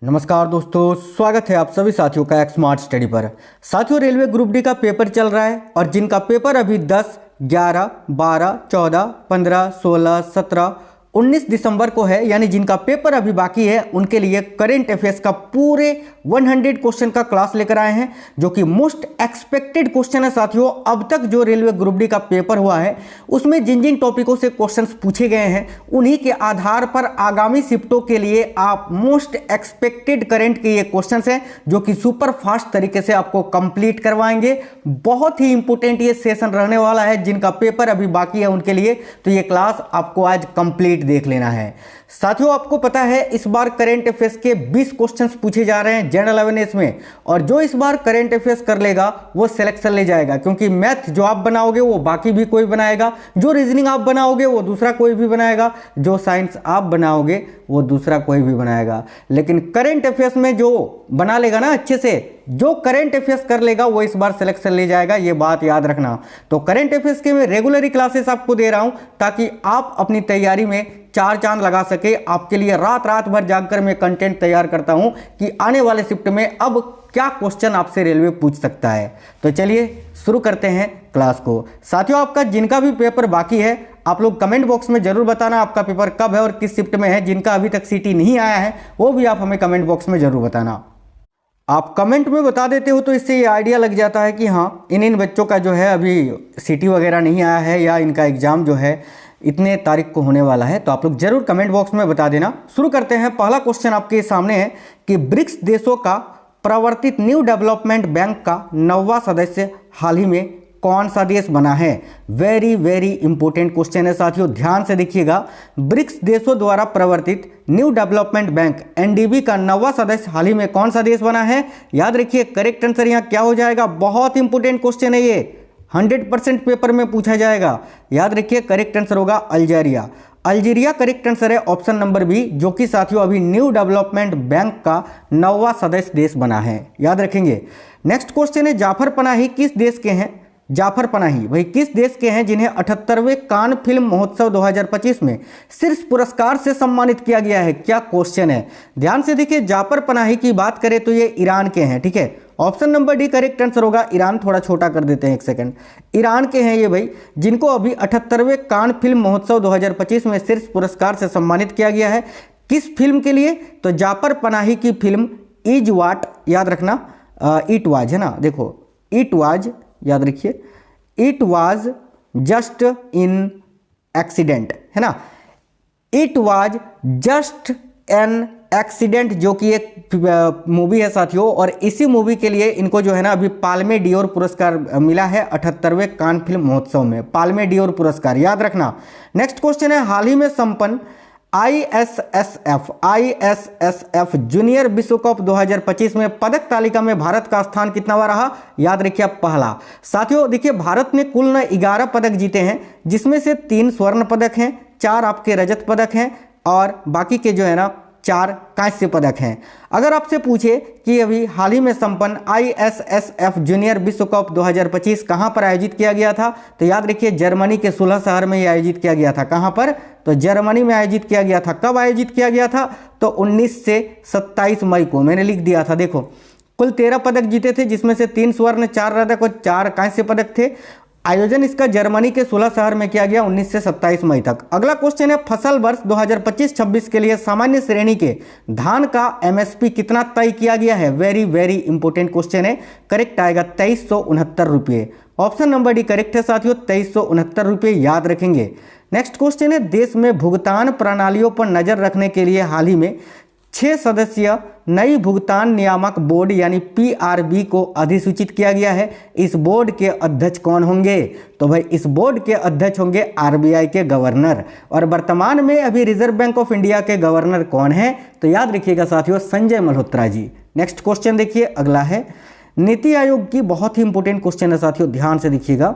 नमस्कार दोस्तों, स्वागत है आप सभी साथियों का एक स्मार्ट स्टडी पर। साथियों, रेलवे ग्रुप डी का पेपर चल रहा है और जिनका पेपर अभी 10, 11, 12, 14, 15, 16, 17, 19 दिसंबर को है, यानी जिनका पेपर अभी बाकी है उनके लिए करेंट अफेयर्स का पूरे 100 क्वेश्चन का क्लास लेकर आए हैं, जो कि मोस्ट एक्सपेक्टेड क्वेश्चन है। साथियों, अब तक जो रेलवे ग्रुप डी का पेपर हुआ है उसमें जिन जिन टॉपिकों से क्वेश्चंस पूछे गए हैं उन्हीं के आधार पर आगामी शिफ्टों के लिए आप मोस्ट एक्सपेक्टेड करेंट के ये क्वेश्चंस हैं, जो कि सुपर फास्ट तरीके से आपको कंप्लीट करवाएंगे। बहुत ही इंपॉर्टेंट ये सेशन रहने वाला है। जिनका पेपर अभी बाकी है उनके लिए तो ये क्लास आपको आज कंप्लीट देख लेना है। साथियों, आपको पता है इस बार करंट अफेयर्स के 20 क्वेश्चंस पूछे जा रहे हैं जनरल अवेयरनेस में, और जो इस बार करंट अफेयर्स कर लेगा वो सिलेक्शन ले जाएगा, क्योंकि मैथ जो आप बनाओगे वो बाकी भी कोई बनाएगा, जो रीजनिंग आप बनाओगे वो दूसरा कोई भी बनाएगा, जो साइंस आप बनाओगे वो दूसरा कोई भी बनाएगा। लेकिन करंट अफेयर्स में जो बना लेगा ना अच्छे से, जो करंट अफेयर्स कर लेगा वो इस बार सिलेक्शन ले जाएगा, ये बात याद रखना। तो करंट अफेयर्स के मैं रेगुलरली क्लासेस आपको दे रहा हूं ताकि आप अपनी तैयारी में चार चांद लगा सके। आपके लिए रात रात भर जागकर मैं कंटेंट तैयार करता हूं कि आने वाले शिफ्ट में अब क्या क्वेश्चन आपसे रेलवे पूछ सकता है। तो चलिए शुरू करते हैं क्लास को। साथियों, आपका जिनका भी पेपर बाकी है आप लोग कमेंट बॉक्स में जरूर बताना आपका पेपर कब है और किस शिफ्ट में है। जिनका अभी तक सीटी नहीं आया है वो भी आप हमें कमेंट बॉक्स में जरूर बताना। आप कमेंट में बता देते हो तो इससे ये आइडिया लग जाता है कि हाँ, इन बच्चों का जो है अभी सीटी वगैरह नहीं आया है या इनका एग्ज़ाम जो है इतने तारीख को होने वाला है। तो आप लोग जरूर कमेंट बॉक्स में बता देना। शुरू करते हैं। पहला क्वेश्चन आपके सामने है कि ब्रिक्स देशों का प्रवर्तित न्यू डेवलपमेंट बैंक का 9वां सदस्य हाल ही में कौन सा देश बना है। वेरी वेरी इंपॉर्टेंट क्वेश्चन है साथियों, ध्यान से देखिएगा। ब्रिक्स देशों द्वारा प्रवर्तित न्यू डेवलपमेंट बैंक एनडीबी का 9वां सदस्य हाल ही में कौन सा देश बना है। याद रखिए करेक्ट आंसर यहाँ क्या हो जाएगा। बहुत इंपॉर्टेंट क्वेश्चन है ये, 100% पेपर में पूछा जाएगा। याद रखिए करेक्ट आंसर होगा अल्जीरिया। अल्जीरिया करेक्ट आंसर है, ऑप्शन नंबर बी, जो कि साथियों अभी न्यू डेवलपमेंट बैंक का 9वां सदस्य देश बना है। याद रखेंगे। नेक्स्ट क्वेश्चन है, जाफर पनाही किस देश के हैं। जाफर पनाही भाई किस देश के हैं जिन्हें 78वें कान फिल्म महोत्सव 2025 में शीर्ष पुरस्कार से सम्मानित किया गया है। क्या क्वेश्चन है, ध्यान से देखिए। जाफर पनाही की बात करें तो ये ईरान के हैं, ठीक है। Option number D correct answer होगा ईरान। थोड़ा छोटा कर देते हैं, एक सेकंड। ईरान के हैं ये भाई, जिनको अभी 78वें कान फिल्म महोत्सव 2025 में शीर्ष पुरस्कार से सम्मानित किया गया है। किस फिल्म के लिए, तो जाफर पनाही की फिल्म इज वाट, याद रखना इट वाज है ना, देखो इट वाज, याद रखिए it was just in accident है ना, it was just an accident, जो कि एक मूवी है साथियों। और इसी मूवी के लिए इनको जो है ना अभी पाल्मे डियोर पुरस्कार मिला है 78वें कान फिल्म महोत्सव में, पाल्मे डियोर पुरस्कार, याद रखना। नेक्स्ट क्वेश्चन है, हाल ही में संपन्न आईएसएसएफ जूनियर विश्व कप 2025 में पदक तालिका में भारत का स्थान कितनावा रहा। याद रखिए आप पहला। साथियों देखिए, भारत ने कुल 11 पदक जीते हैं, जिसमें से 3 स्वर्ण पदक हैं, 4 आपके रजत पदक हैं और बाकी के जो है ना 4 कांस्य पदक हैं। अगर आपसे पूछे कि अभी हाल ही में संपन्न आईएसएसएफ जूनियर विश्व कप 2025 कहां पर आयोजित किया गया था, तो याद रखिए जर्मनी के सुलह शहर में ये आयोजित किया गया था। कहां पर, तो जर्मनी में आयोजित किया गया था। कब आयोजित किया गया था, तो 19 से 27 मई को, मैंने लिख दिया था। देखो कुल 13 पदक जीते थे, जिसमें से 3 स्वर्ण, 4 रजत और 4 कांस्य पदक थे। आयोजन इसका जर्मनी के 16 शहर में किया गया 19 से 27 मई तक। अगला क्वेश्चन है, फसल वर्ष 2025-26 के लिए सामान्य श्रेणी के धान का एमएसपी कितना तय किया गया है। वेरी वेरी इंपॉर्टेंट क्वेश्चन है। करेक्ट आएगा 2369 रुपये। ऑप्शन नंबर डी करेक्ट है साथियों, 2369 रुपये, याद रखेंगे। नेक्स्ट क्वेश्चन है, देश में भुगतान प्रणालियों पर नजर रखने के लिए हाल ही में 6 सदस्यीय नई भुगतान नियामक बोर्ड यानी पीआरबी को अधिसूचित किया गया है। इस बोर्ड के अध्यक्ष कौन होंगे, तो भाई इस बोर्ड के अध्यक्ष होंगे आरबीआई के गवर्नर। और वर्तमान में अभी रिजर्व बैंक ऑफ इंडिया के गवर्नर कौन है, तो याद रखिएगा साथियों संजय मल्होत्रा जी। नेक्स्ट क्वेश्चन देखिए, अगला है नीति आयोग की, बहुत ही इंपॉर्टेंट क्वेश्चन है साथियों, ध्यान से देखिएगा।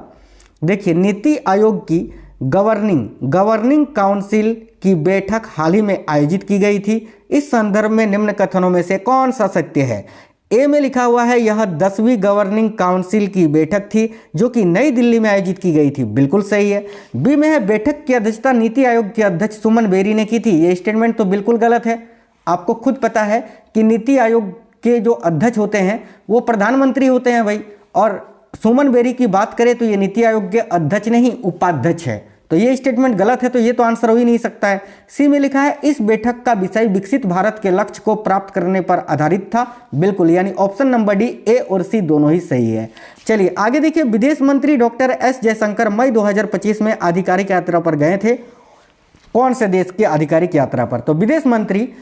देखिए नीति आयोग की गवर्निंग काउंसिल की बैठक हाल ही में आयोजित की गई थी। इस संदर्भ में निम्न कथनों में से कौन सा सत्य है। ए में लिखा हुआ है यह 10वीं गवर्निंग काउंसिल की बैठक थी जो कि नई दिल्ली में आयोजित की गई थी, बिल्कुल सही है। बी में है बैठक की अध्यक्षता नीति आयोग के अध्यक्ष सुमन बेरी ने की थी, ये स्टेटमेंट तो बिल्कुल गलत है। आपको खुद पता है कि नीति आयोग के जो अध्यक्ष होते हैं वो प्रधानमंत्री होते हैं भाई, और सुमन बेरी की बात करें तो ये नीति आयोग के अध्यक्ष नहीं उपाध्यक्ष है, तो ये स्टेटमेंट गलत है, तो ये तो आंसर हो ही नहीं सकता है। सी में लिखा है इस बैठक का विषय विकसित भारत के लक्ष्य को प्राप्त करने पर आधारित था, बिल्कुल, यानी ऑप्शन नंबर डी ए और सी दोनों ही सही है। चलिए आगे देखिए, विदेश मंत्री डॉक्टर एस जयशंकर मई 2025 में आधिकारिक यात्रा पर गए थे, कौन से देश की आधिकारिक यात्रा पर? तो विदेश मंत्री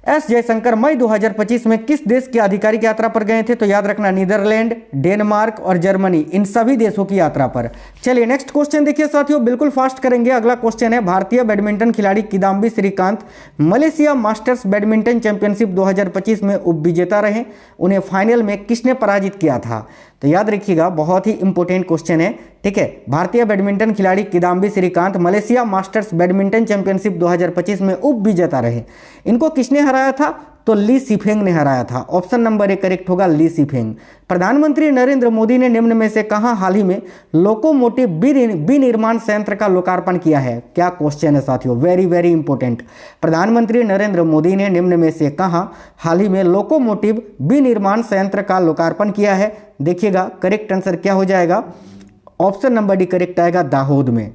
एस जयशंकर मई 2025 में किस देश की आधिकारिक यात्रा पर गए थे? तो याद रखना नीदरलैंड, डेनमार्क और जर्मनी, इन सभी देशों की यात्रा पर। चलिए नेक्स्ट क्वेश्चन देखिए साथियों, बिल्कुल फास्ट करेंगे। अगला क्वेश्चन है, भारतीय बैडमिंटन खिलाड़ी Kidambi Srikanth Malaysia Masters badminton championship 2025 में उपविजेता रहे, उन्हें फाइनल में किसने पराजित किया था? तो याद रखिएगा, बहुत ही इंपॉर्टेंट क्वेश्चन है, ठीक है। भारतीय बैडमिंटन खिलाड़ी Kidambi Srikanth Malaysia Masters badminton championship 2025 में उपविजेता रहे, इनको किसने हराया था? तो ली सीफेंग ने हराया था। ऑप्शन नंबर ए करेक्ट होगा, ली सीफेंग। प्रधानमंत्री नरेंद्र मोदी ने निम्न में से कहां हाल ही में लोकोमोटिव विनिर्माण संयंत्र का लोकार्पण किया है? क्या क्वेश्चन है साथियों, वेरी वेरी इंपॉर्टेंट। प्रधानमंत्री नरेंद्र मोदी ने निम्न में से कहां हाल ही में लोकोमोटिव विनिर्माण संयंत्र का लोकार्पण किया है? देखिएगा करेक्ट आंसर क्या हो जाएगा, ऑप्शन नंबर डी करेक्ट आएगा, दाहोद में।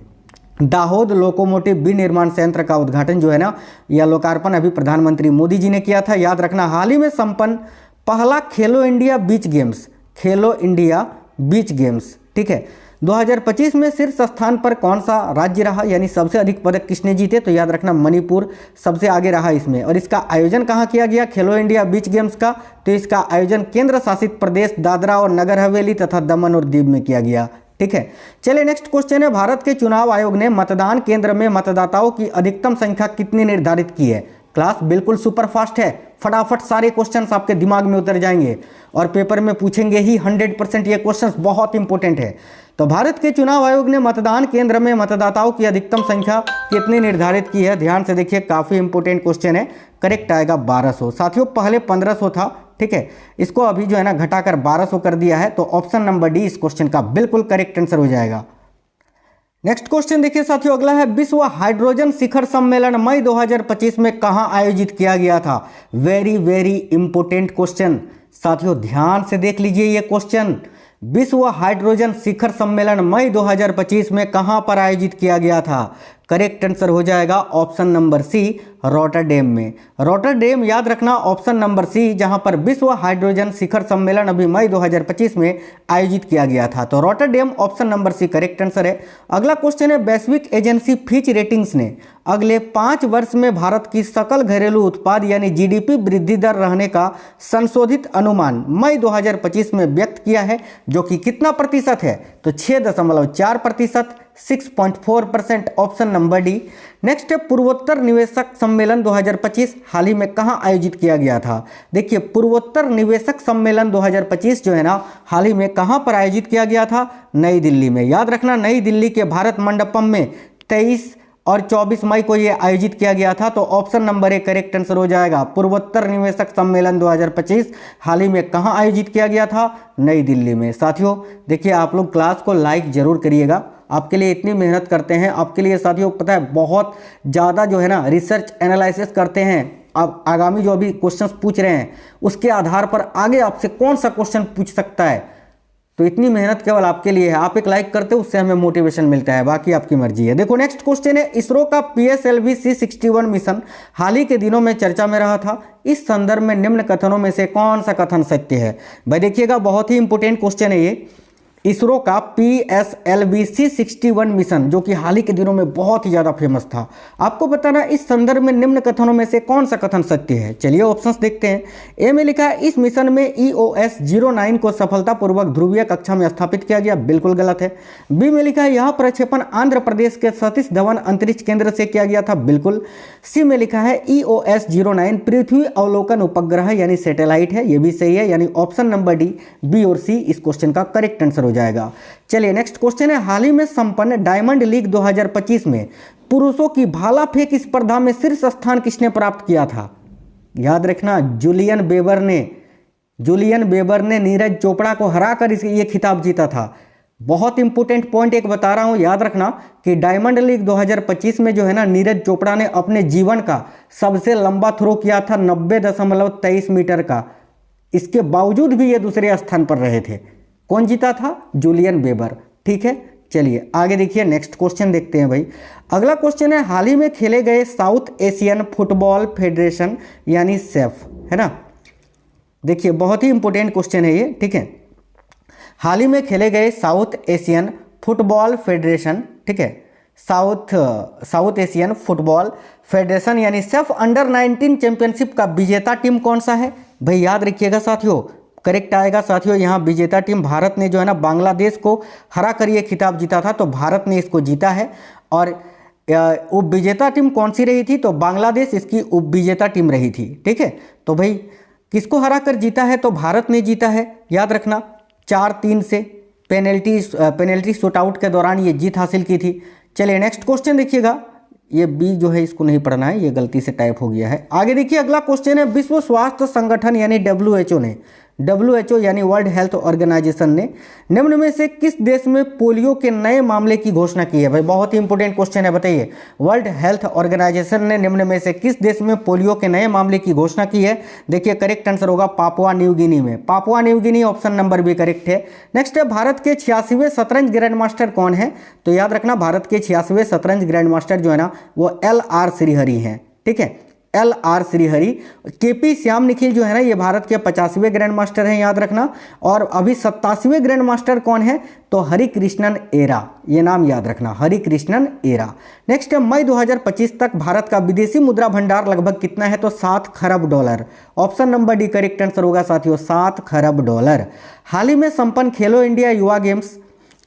दाहोद लोकोमोटिव विनिर्माण संयंत्र का उद्घाटन जो है ना, या लोकार्पण अभी प्रधानमंत्री मोदी जी ने किया था। याद रखना, हाल ही में संपन्न पहला खेलो इंडिया बीच गेम्स, खेलो इंडिया बीच गेम्स, ठीक है, 2025 में शीर्ष स्थान पर कौन सा राज्य रहा, यानी सबसे अधिक पदक किसने जीते? तो याद रखना मणिपुर सबसे आगे रहा इसमें। और इसका आयोजन कहाँ किया गया खेलो इंडिया बीच गेम्स का? तो इसका आयोजन केंद्र शासित प्रदेश दादरा और नगर हवेली तथा दमन और दीव में किया गया, ठीक है। चलिए नेक्स्ट क्वेश्चन है, भारत के चुनाव आयोग ने मतदान केंद्र में मतदाताओं की अधिकतम संख्या कितनी निर्धारित की है? क्लास बिल्कुल सुपर फास्ट है, फटाफट सारे क्वेश्चंस आपके दिमाग में उतर जाएंगे और पेपर में पूछेंगे ही 100%, ये क्वेश्चंस बहुत इंपॉर्टेंट है। तो भारत के चुनाव आयोग ने मतदान केंद्र में मतदाताओं की अधिकतम संख्या कितनी निर्धारित की है? ध्यान से देखिए, काफी इंपॉर्टेंट क्वेश्चन है, करेक्ट आएगा 1200। साथियों पहले 1500 था, ठीक है, इसको अभी जो है ना घटाकर 1200 कर दिया है, तो ऑप्शन नंबर डी इस क्वेश्चन का बिल्कुल करेक्ट आंसर हो जाएगा। नेक्स्ट क्वेश्चन देखिए साथियों, अगला है, विश्व हाइड्रोजन शिखर सम्मेलन मई 2025 में कहां आयोजित किया गया था? वेरी वेरी इंपॉर्टेंट क्वेश्चन साथियों, ध्यान से देख लीजिए ये क्वेश्चन। विश्व हाइड्रोजन शिखर सम्मेलन मई 2025 में कहां पर आयोजित किया गया था? करेक्ट आंसर हो जाएगा ऑप्शन नंबर सी, रॉटरडैम में। रॉटरडैम याद रखना, ऑप्शन नंबर सी, जहां पर विश्व हाइड्रोजन शिखर सम्मेलन अभी मई 2025 में आयोजित किया गया था। तो Rotterdam option number C correct answer है। अगला क्वेश्चन है, वैश्विक एजेंसी फिच रेटिंग्स ने अगले 5 वर्ष में भारत की सकल घरेलू उत्पाद यानी जीडीपी वृद्धि दर रहने का संशोधित अनुमान मई 2025 में व्यक्त किया है, जो कि कितना प्रतिशत है? तो 6.4%, 6.4%, ऑप्शन नंबर डी। नेक्स्ट है, पूर्वोत्तर निवेशक सम्मेलन 2025 हाल ही में कहां आयोजित किया गया था? देखिए पूर्वोत्तर निवेशक सम्मेलन 2025 जो है ना, हाल ही में कहां पर आयोजित किया गया था? नई दिल्ली में। याद रखना, नई दिल्ली के भारत मंडपम में 23 और 24 मई को ये आयोजित किया गया था। तो option number A correct answer हो जाएगा। पूर्वोत्तर निवेशक सम्मेलन 2025 हाल ही में कहां आयोजित किया गया था? नई दिल्ली में। साथियों देखिए, आप लोग क्लास को लाइक जरूर करिएगा, आपके लिए इतनी मेहनत करते हैं, आपके लिए साथियों पता है बहुत ज़्यादा जो है ना रिसर्च एनालिसिस करते हैं। अब आगामी जो अभी क्वेश्चंस पूछ रहे हैं उसके आधार पर आगे आपसे कौन सा क्वेश्चन पूछ सकता है, तो इतनी मेहनत केवल आपके लिए है। आप एक लाइक करते हो, उससे हमें मोटिवेशन मिलता है, बाकी आपकी मर्जी है। देखो नेक्स्ट क्वेश्चन है, इसरो का PSLV C61 मिशन हाल ही के दिनों में चर्चा में रहा था, इस संदर्भ में निम्न कथनों में से कौन सा कथन सत्य है? भाई देखिएगा, बहुत ही इंपॉर्टेंट क्वेश्चन है ये। इसरो का PSLV C61 मिशन जो कि हाल ही के दिनों में बहुत ही ज़्यादा फेमस था, आपको बताना इस संदर्भ में निम्न कथनों में से कौन सा कथन सत्य है? चलिए ऑप्शंस देखते हैं। ए में लिखा है, इस मिशन में EOS 09 को सफलतापूर्वक ध्रुवीय कक्षा में स्थापित किया गया, बिल्कुल गलत है। बी में लिखा है, यह प्रक्षेपण आंध्र प्रदेश के सतीश धवन अंतरिक्ष केंद्र से किया गया था, बिल्कुल। सी में लिखा है, EOS 09 पृथ्वी अवलोकन उपग्रह यानी सैटेलाइट है, यह भी सही है, यानी ऑप्शन नंबर डी, बी और सी इस क्वेश्चन का करेक्ट आंसर हो जाएगा। चलिए नेक्स्ट क्वेश्चन है, हाल ही में संपन्न डायमंड लीग 2025 में पुरुषों की भाला फेंक स्पर्धा में शीर्ष स्थान किसने प्राप्त किया था? याद रखना, जूलियन बेबर ने नीरज चोपड़ा को हराकर ये खिताब जीता था। बहुत इंपॉर्टेंट पॉइंट एक बता रहा हूं, याद रखना कि डायमंड लीग 2025 में जो है ना, नीरज चोपड़ा ने अपने जीवन का सबसे लंबा थ्रो किया था 90.23 मीटर का। इसके बावजूद भी ये दूसरे स्थान पर रहे थे। कौन जीता था? Julian Weber. ठीक है, चलिए आगे देखिए, नेक्स्ट क्वेश्चन देखते हैं भाई। अगला क्वेश्चन है, हाल ही में खेले गए साउथ एशियन फुटबॉल फेडरेशन यानी सेफ, है ना। देखिए बहुत ही इंपॉर्टेंट क्वेश्चन है ये, ठीक है। हाल ही में खेले गए साउथ एशियन फुटबॉल फेडरेशन, ठीक है, साउथ एशियन फुटबॉल फेडरेशन यानी सेफ अंडर 19 चैंपियनशिप का विजेता टीम कौन सा है? भाई याद रखिएगा साथियों, करेक्ट आएगा साथियों। यहाँ विजेता टीम भारत ने जो है ना बांग्लादेश को हरा कर ये खिताब जीता था, तो भारत ने इसको जीता है। और उप विजेता टीम कौन सी रही थी? तो बांग्लादेश इसकी उप विजेता टीम रही थी, ठीक है। तो भाई किसको हरा कर जीता है? तो भारत ने जीता है, याद रखना 4-3 से पेनल्टी शूट आउट के दौरान ये जीत हासिल की थी। चलिए नेक्स्ट क्वेश्चन देखिएगा, ये बी जो है इसको नहीं पढ़ना है, ये गलती से टाइप हो गया है। आगे देखिए अगला क्वेश्चन है, विश्व स्वास्थ्य संगठन यानी WHO यानी वर्ल्ड हेल्थ ऑर्गेनाइजेशन ने निम्न में से किस देश में पोलियो के नए मामले की घोषणा की है? भाई बहुत ही इंपॉर्टेंट क्वेश्चन है, बताइए। वर्ल्ड हेल्थ ऑर्गेनाइजेशन ने निम्न में से किस देश में पोलियो के नए मामले की घोषणा की है? देखिए करेक्ट आंसर होगा पापुआ न्यू गिनी में। Papua New Guinea option number भी करेक्ट है। नेक्स्ट है, भारत के 86वें शतरंज ग्रैंड मास्टर कौन है? तो याद रखना भारत के 86वें शतरंज ग्रैंड मास्टर जो है ना वो LR श्रीहरि हैं, ठीक है, LR श्रीहरि। KP श्याम निखिल जो है ना ये भारत के 50वें ग्रैंड मास्टर हैं, याद रखना। और अभी 87वें ग्रैंड मास्टर कौन है? तो हरिकृष्णन एरा, ये नाम याद रखना, हरिकृष्णन एरा। नेक्स्ट है, मई 2025 तक भारत का विदेशी मुद्रा भंडार लगभग कितना है? तो $7 खरब। Option number D correct answer होगा साथियों, $7 खरब। हाल ही में संपन्न खेलो इंडिया युवा गेम्स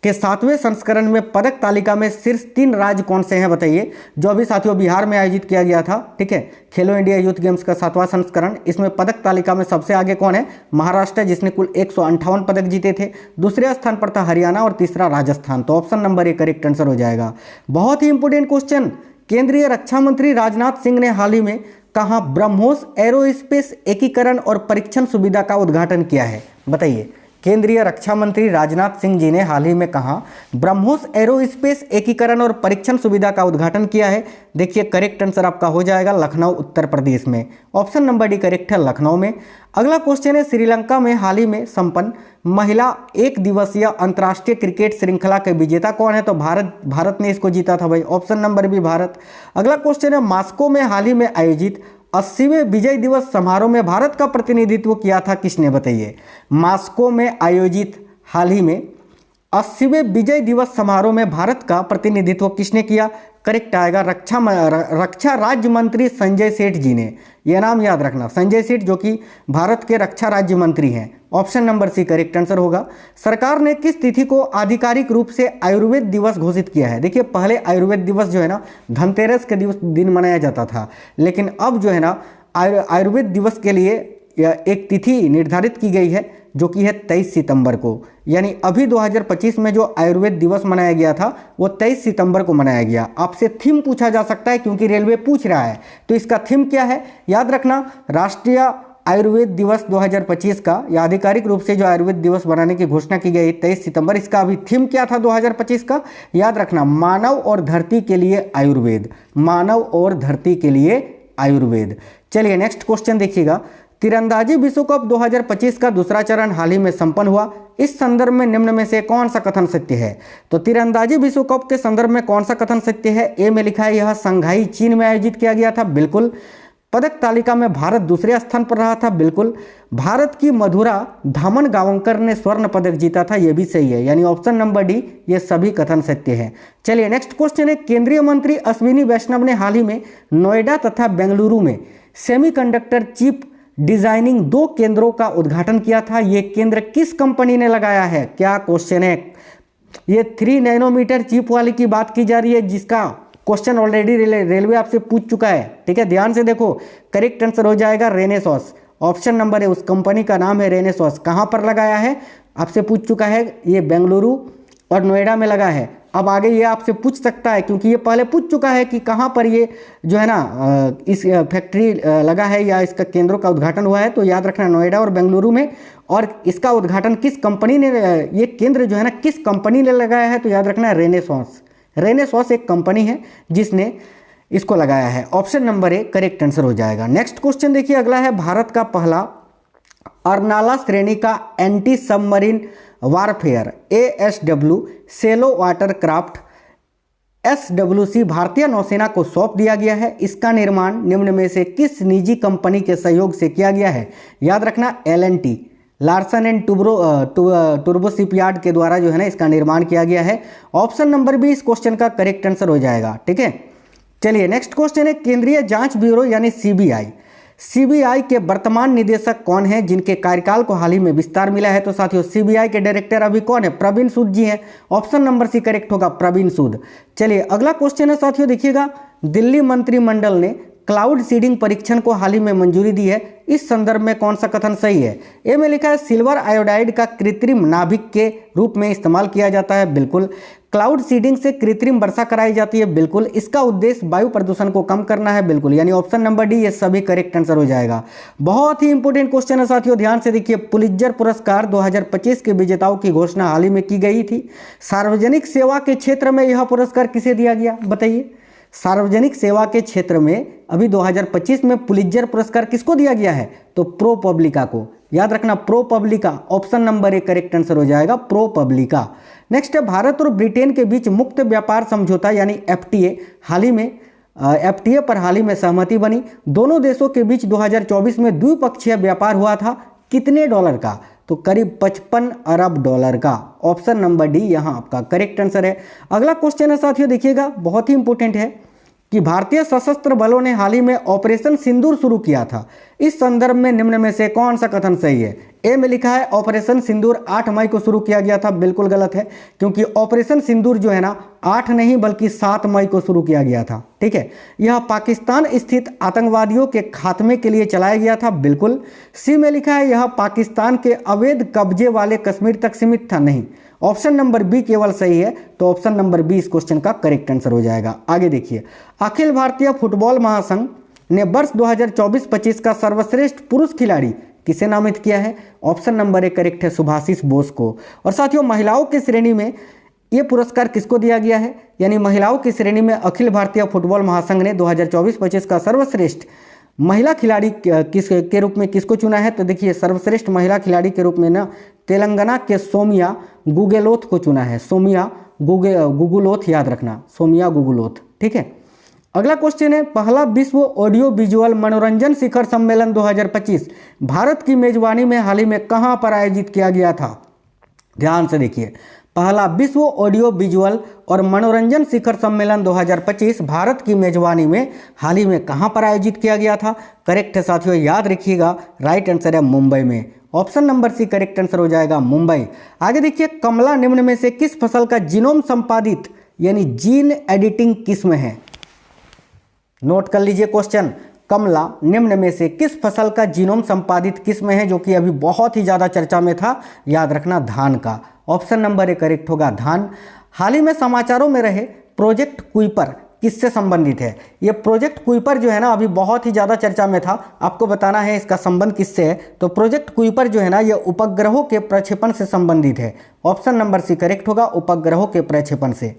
के 7वें संस्करण में पदक तालिका में शीर्ष 3 राज्य कौन से हैं? बताइए। जो अभी साथियों बिहार में आयोजित किया गया था, ठीक है, खेलो इंडिया यूथ गेम्स का 7वां संस्करण, इसमें पदक तालिका में सबसे आगे कौन है? महाराष्ट्र, जिसने कुल 158 पदक जीते थे। दूसरे स्थान पर था हरियाणा और तीसरा राजस्थान। तो option number A correct answer हो जाएगा। बहुत ही इंपॉर्टेंट क्वेश्चन, केंद्रीय रक्षा मंत्री राजनाथ सिंह ने हाल ही में कहाँ ब्रह्मोस एरोस्पेस एकीकरण और परीक्षण सुविधा का उद्घाटन किया है? बताइए। केंद्रीय रक्षा मंत्री राजनाथ सिंह जी ने हाल ही में कहा ब्रह्मोस एरोस्पेस एकीकरण और परीक्षण सुविधा का उद्घाटन किया है? देखिए करेक्ट आंसर आपका हो जाएगा लखनऊ उत्तर प्रदेश में। ऑप्शन नंबर डी करेक्ट है, लखनऊ में। अगला क्वेश्चन है, श्रीलंका में हाल ही में संपन्न महिला 1 दिवसीय अंतर्राष्ट्रीय क्रिकेट श्रृंखला के विजेता कौन है? तो भारत ने इसको जीता था भाई, ऑप्शन नंबर बी भारत। अगला क्वेश्चन है, मॉस्को में हाल ही में आयोजित 80वें विजय दिवस समारोह में भारत का प्रतिनिधित्व किया था किसने? बताइए। मॉस्को में आयोजित हाल ही में 80वें विजय दिवस समारोह में भारत का प्रतिनिधित्व किसने किया? करेक्ट आएगा रक्षा राज्य मंत्री संजय सेठ जी ने। यह नाम याद रखना, संजय सेठ जो कि भारत के रक्षा राज्य मंत्री हैं। Option number C correct answer होगा। सरकार ने किस तिथि को आधिकारिक रूप से आयुर्वेद दिवस घोषित किया है? देखिए पहले आयुर्वेद दिवस जो है ना धनतेरस के दिन मनाया जाता था, लेकिन अब जो है ना आयुर्वेद दिवस के लिए एक तिथि निर्धारित की गई है जो कि है 23 सितंबर को। यानी अभी 2025 में जो आयुर्वेद दिवस मनाया गया था वो 23 सितंबर को मनाया गया। आपसे थीम पूछा जा सकता है क्योंकि रेलवे पूछ रहा है, तो इसका थीम क्या है? याद रखना राष्ट्रीय आयुर्वेद दिवस 2025 का, या आधिकारिक रूप से जो आयुर्वेद दिवस बनाने की घोषणा की गई 23 सितंबर, इसका अभी थीम क्या था 2025 का? याद रखना मानव और धरती के लिए आयुर्वेद, मानव और धरती के लिए आयुर्वेद। चलिए नेक्स्ट क्वेश्चन देखिएगा। तीरंदाजी विश्व कप 2025 का दूसरा चरण हाल ही में संपन्न हुआ। इस संदर्भ में निम्न में से कौन सा कथन सत्य है? तो तीरंदाजी विश्व कप के संदर्भ में कौन सा कथन सत्य है? ए में लिखा है यह संघाई चीन में आयोजित किया गया था, बिल्कुल। पदक तालिका में भारत दूसरे स्थान पर रहा था, बिल्कुल। भारत की मधुरा धामन गावंकर ने स्वर्ण पदक जीता था, यह भी सही है, यानी ऑप्शन नंबर डी ये सभी कथन सत्य है। चलिए नेक्स्ट क्वेश्चन है, केंद्रीय मंत्री अश्विनी वैष्णव ने हाल ही में नोएडा तथा बेंगलुरु में सेमीकंडक्टर चिप डिजाइनिंग 2 केंद्रों का उद्घाटन किया था। ये केंद्र किस कंपनी ने लगाया है? क्या क्वेश्चन है? ये 3 नैनोमीटर चिप वाली की बात की जा रही है, जिसका क्वेश्चन ऑलरेडी रेलवे आपसे पूछ चुका है, ठीक है, ध्यान से देखो। करेक्ट आंसर हो जाएगा रेनेसॉस। ऑप्शन नंबर है, उस कंपनी का नाम है रेनेसॉस। कहाँ पर लगाया है आपसे पूछ चुका है, ये बेंगलुरु और नोएडा में लगा है। अब आगे ये आपसे पूछ सकता है, क्योंकि ये पहले पूछ चुका है कि कहाँ पर ये जो है ना इस फैक्ट्री लगा है या इसका केंद्रों का उद्घाटन हुआ है। तो याद रखना नोएडा और बेंगलुरु में। और इसका उद्घाटन किस कंपनी ने, ये केंद्र जो है ना किस कंपनी ने लगाया है, तो याद रखना रेनेसांस। रेनेसांस एक कंपनी है जिसने इसको लगाया है। Option number A correct answer हो जाएगा। नेक्स्ट क्वेश्चन देखिए, अगला है भारत का पहला अर्नाला श्रेणी का anti submarine warfare ASW shallow water craft SWC भारतीय नौसेना को सौंप दिया गया है। इसका निर्माण निम्न में से किस निजी कंपनी के सहयोग से किया गया है? याद रखना L&T लार्सन एंड टुर्बो शिपयार्ड के द्वारा जो है ना इसका निर्माण किया गया है। ऑप्शन नंबर बी इस क्वेश्चन का करेक्ट आंसर हो जाएगा। ठीक है, चलिए नेक्स्ट क्वेश्चन है, केंद्रीय जांच ब्यूरो यानी सीबीआई के वर्तमान निदेशक कौन है जिनके कार्यकाल को हाल ही में विस्तार मिला है? तो साथियों सीबीआई के डायरेक्टर अभी कौन है? प्रवीण सूद जी हैं। ऑप्शन नंबर सी करेक्ट होगा, प्रवीण सूद। चलिए अगला क्वेश्चन है साथियों, देखिएगा, दिल्ली मंत्रिमंडल ने क्लाउड सीडिंग परीक्षण को हाल ही में मंजूरी दी है। इस संदर्भ में कौन सा कथन सही है? ए में लिखा है सिल्वर आयोडाइड का कृत्रिम नाभिक के रूप में इस्तेमाल किया जाता है, बिल्कुल। क्लाउड सीडिंग से कृत्रिम वर्षा कराई जाती है, बिल्कुल। इसका उद्देश्य वायु प्रदूषण को कम करना है, बिल्कुल। यानी ऑप्शन नंबर डी ये सभी करेक्ट आंसर हो जाएगा। बहुत ही इंपॉर्टेंट क्वेश्चन है साथियों, ध्यान से देखिए। पुलित्जर पुरस्कार 2025 के विजेताओं की घोषणा हाल ही में की गई थी। सार्वजनिक सेवा के क्षेत्र में यह पुरस्कार किसे दिया गया, बताइए? सार्वजनिक सेवा के क्षेत्र में अभी 2025 में पुलित्जर पुरस्कार किसको दिया गया है? तो प्रो पब्लिका को। याद रखना ProPublica, option number A correct answer हो जाएगा, प्रो पब्लिका। नेक्स्ट है, भारत और ब्रिटेन के बीच मुक्त व्यापार समझौता यानी FTA हाल ही में FTA पर हाल ही में सहमति बनी। दोनों देशों के बीच 2024 में द्विपक्षीय व्यापार हुआ था, कितने डॉलर का? तो करीब 55 अरब डॉलर का। ऑप्शन नंबर डी यहाँ आपका करेक्ट आंसर है। अगला क्वेश्चन है साथियों, देखिएगा, बहुत ही इंपॉर्टेंट है कि भारतीय सशस्त्र बलों ने हाल ही में ऑपरेशन सिंदूर शुरू किया था। इस संदर्भ में निम्न में से कौन सा कथन सही है? ए में लिखा है ऑपरेशन सिंदूर 8 मई को शुरू किया गया था, बिल्कुल गलत है, क्योंकि ऑपरेशन सिंदूर जो है ना 8 नहीं बल्कि 7 मई को शुरू किया गया था। ठीक है, यह पाकिस्तान स्थित आतंकवादियों के खात्मे के लिए चलाया गया था, बिल्कुल। सी में लिखा है यह पाकिस्तान के अवैध कब्जे वाले कश्मीर तक सीमित था, नहीं। ऑप्शन नंबर बी केवल सही है, तो ऑप्शन नंबर बी इस क्वेश्चन का करेक्ट आंसर हो जाएगा। आगे देखिए, अखिल भारतीय फुटबॉल महासंघ ने वर्ष 2024-25 का सर्वश्रेष्ठ पुरुष खिलाड़ी किसे नामित किया है? ऑप्शन नंबर ए करेक्ट है, सुभाषिस बोस को। और साथियों महिलाओं की श्रेणी में ये पुरस्कार किसको दिया गया है? यानी महिलाओं की श्रेणी में अखिल भारतीय फुटबॉल महासंघ ने 2024-25 का सर्वश्रेष्ठ महिला खिलाड़ी के रूप में किसको चुना है? तो देखिए सर्वश्रेष्ठ महिला खिलाड़ी के रूप में ना तेलंगाना के सोमिया गुगेलोथ को चुना है। सोमिया गुगुलोथ, याद रखना सोमिया गुगुलोथ। ठीक है, अगला क्वेश्चन है, पहला विश्व ऑडियो विजुअल मनोरंजन शिखर सम्मेलन 2025 भारत की मेजबानी में हाल ही में कहां पर आयोजित किया गया था? ध्यान से देखिए, पहला विश्व ऑडियो विजुअल और मनोरंजन शिखर सम्मेलन 2025 भारत की मेजबानी में हाल ही में कहां पर आयोजित किया गया था? करेक्ट है साथियों, याद रखिएगा, राइट आंसर है मुंबई में। Option number C correct answer हो जाएगा, मुंबई। आगे देखिए, कमला निम्न में से किस फसल का जीनोम संपादित यानी जीन एडिटिंग किस्म है? नोट कर लीजिए क्वेश्चन, कमला निम्न में से किस फसल का जीनोम संपादित किस्म है, जो कि अभी बहुत ही ज्यादा चर्चा में था? याद रखना धान का। ऑप्शन नंबर ए करेक्ट होगा, धान। हाल ही में समाचारों में रहे प्रोजेक्ट कुइपर किससे संबंधित है? ये प्रोजेक्ट कुइपर जो है ना अभी बहुत ही ज़्यादा चर्चा में था, आपको बताना है इसका संबंध किससे है। तो प्रोजेक्ट कुइपर जो है ना ये उपग्रहों के प्रक्षेपण से संबंधित है। ऑप्शन नंबर सी करेक्ट होगा, उपग्रहों के प्रक्षेपण से।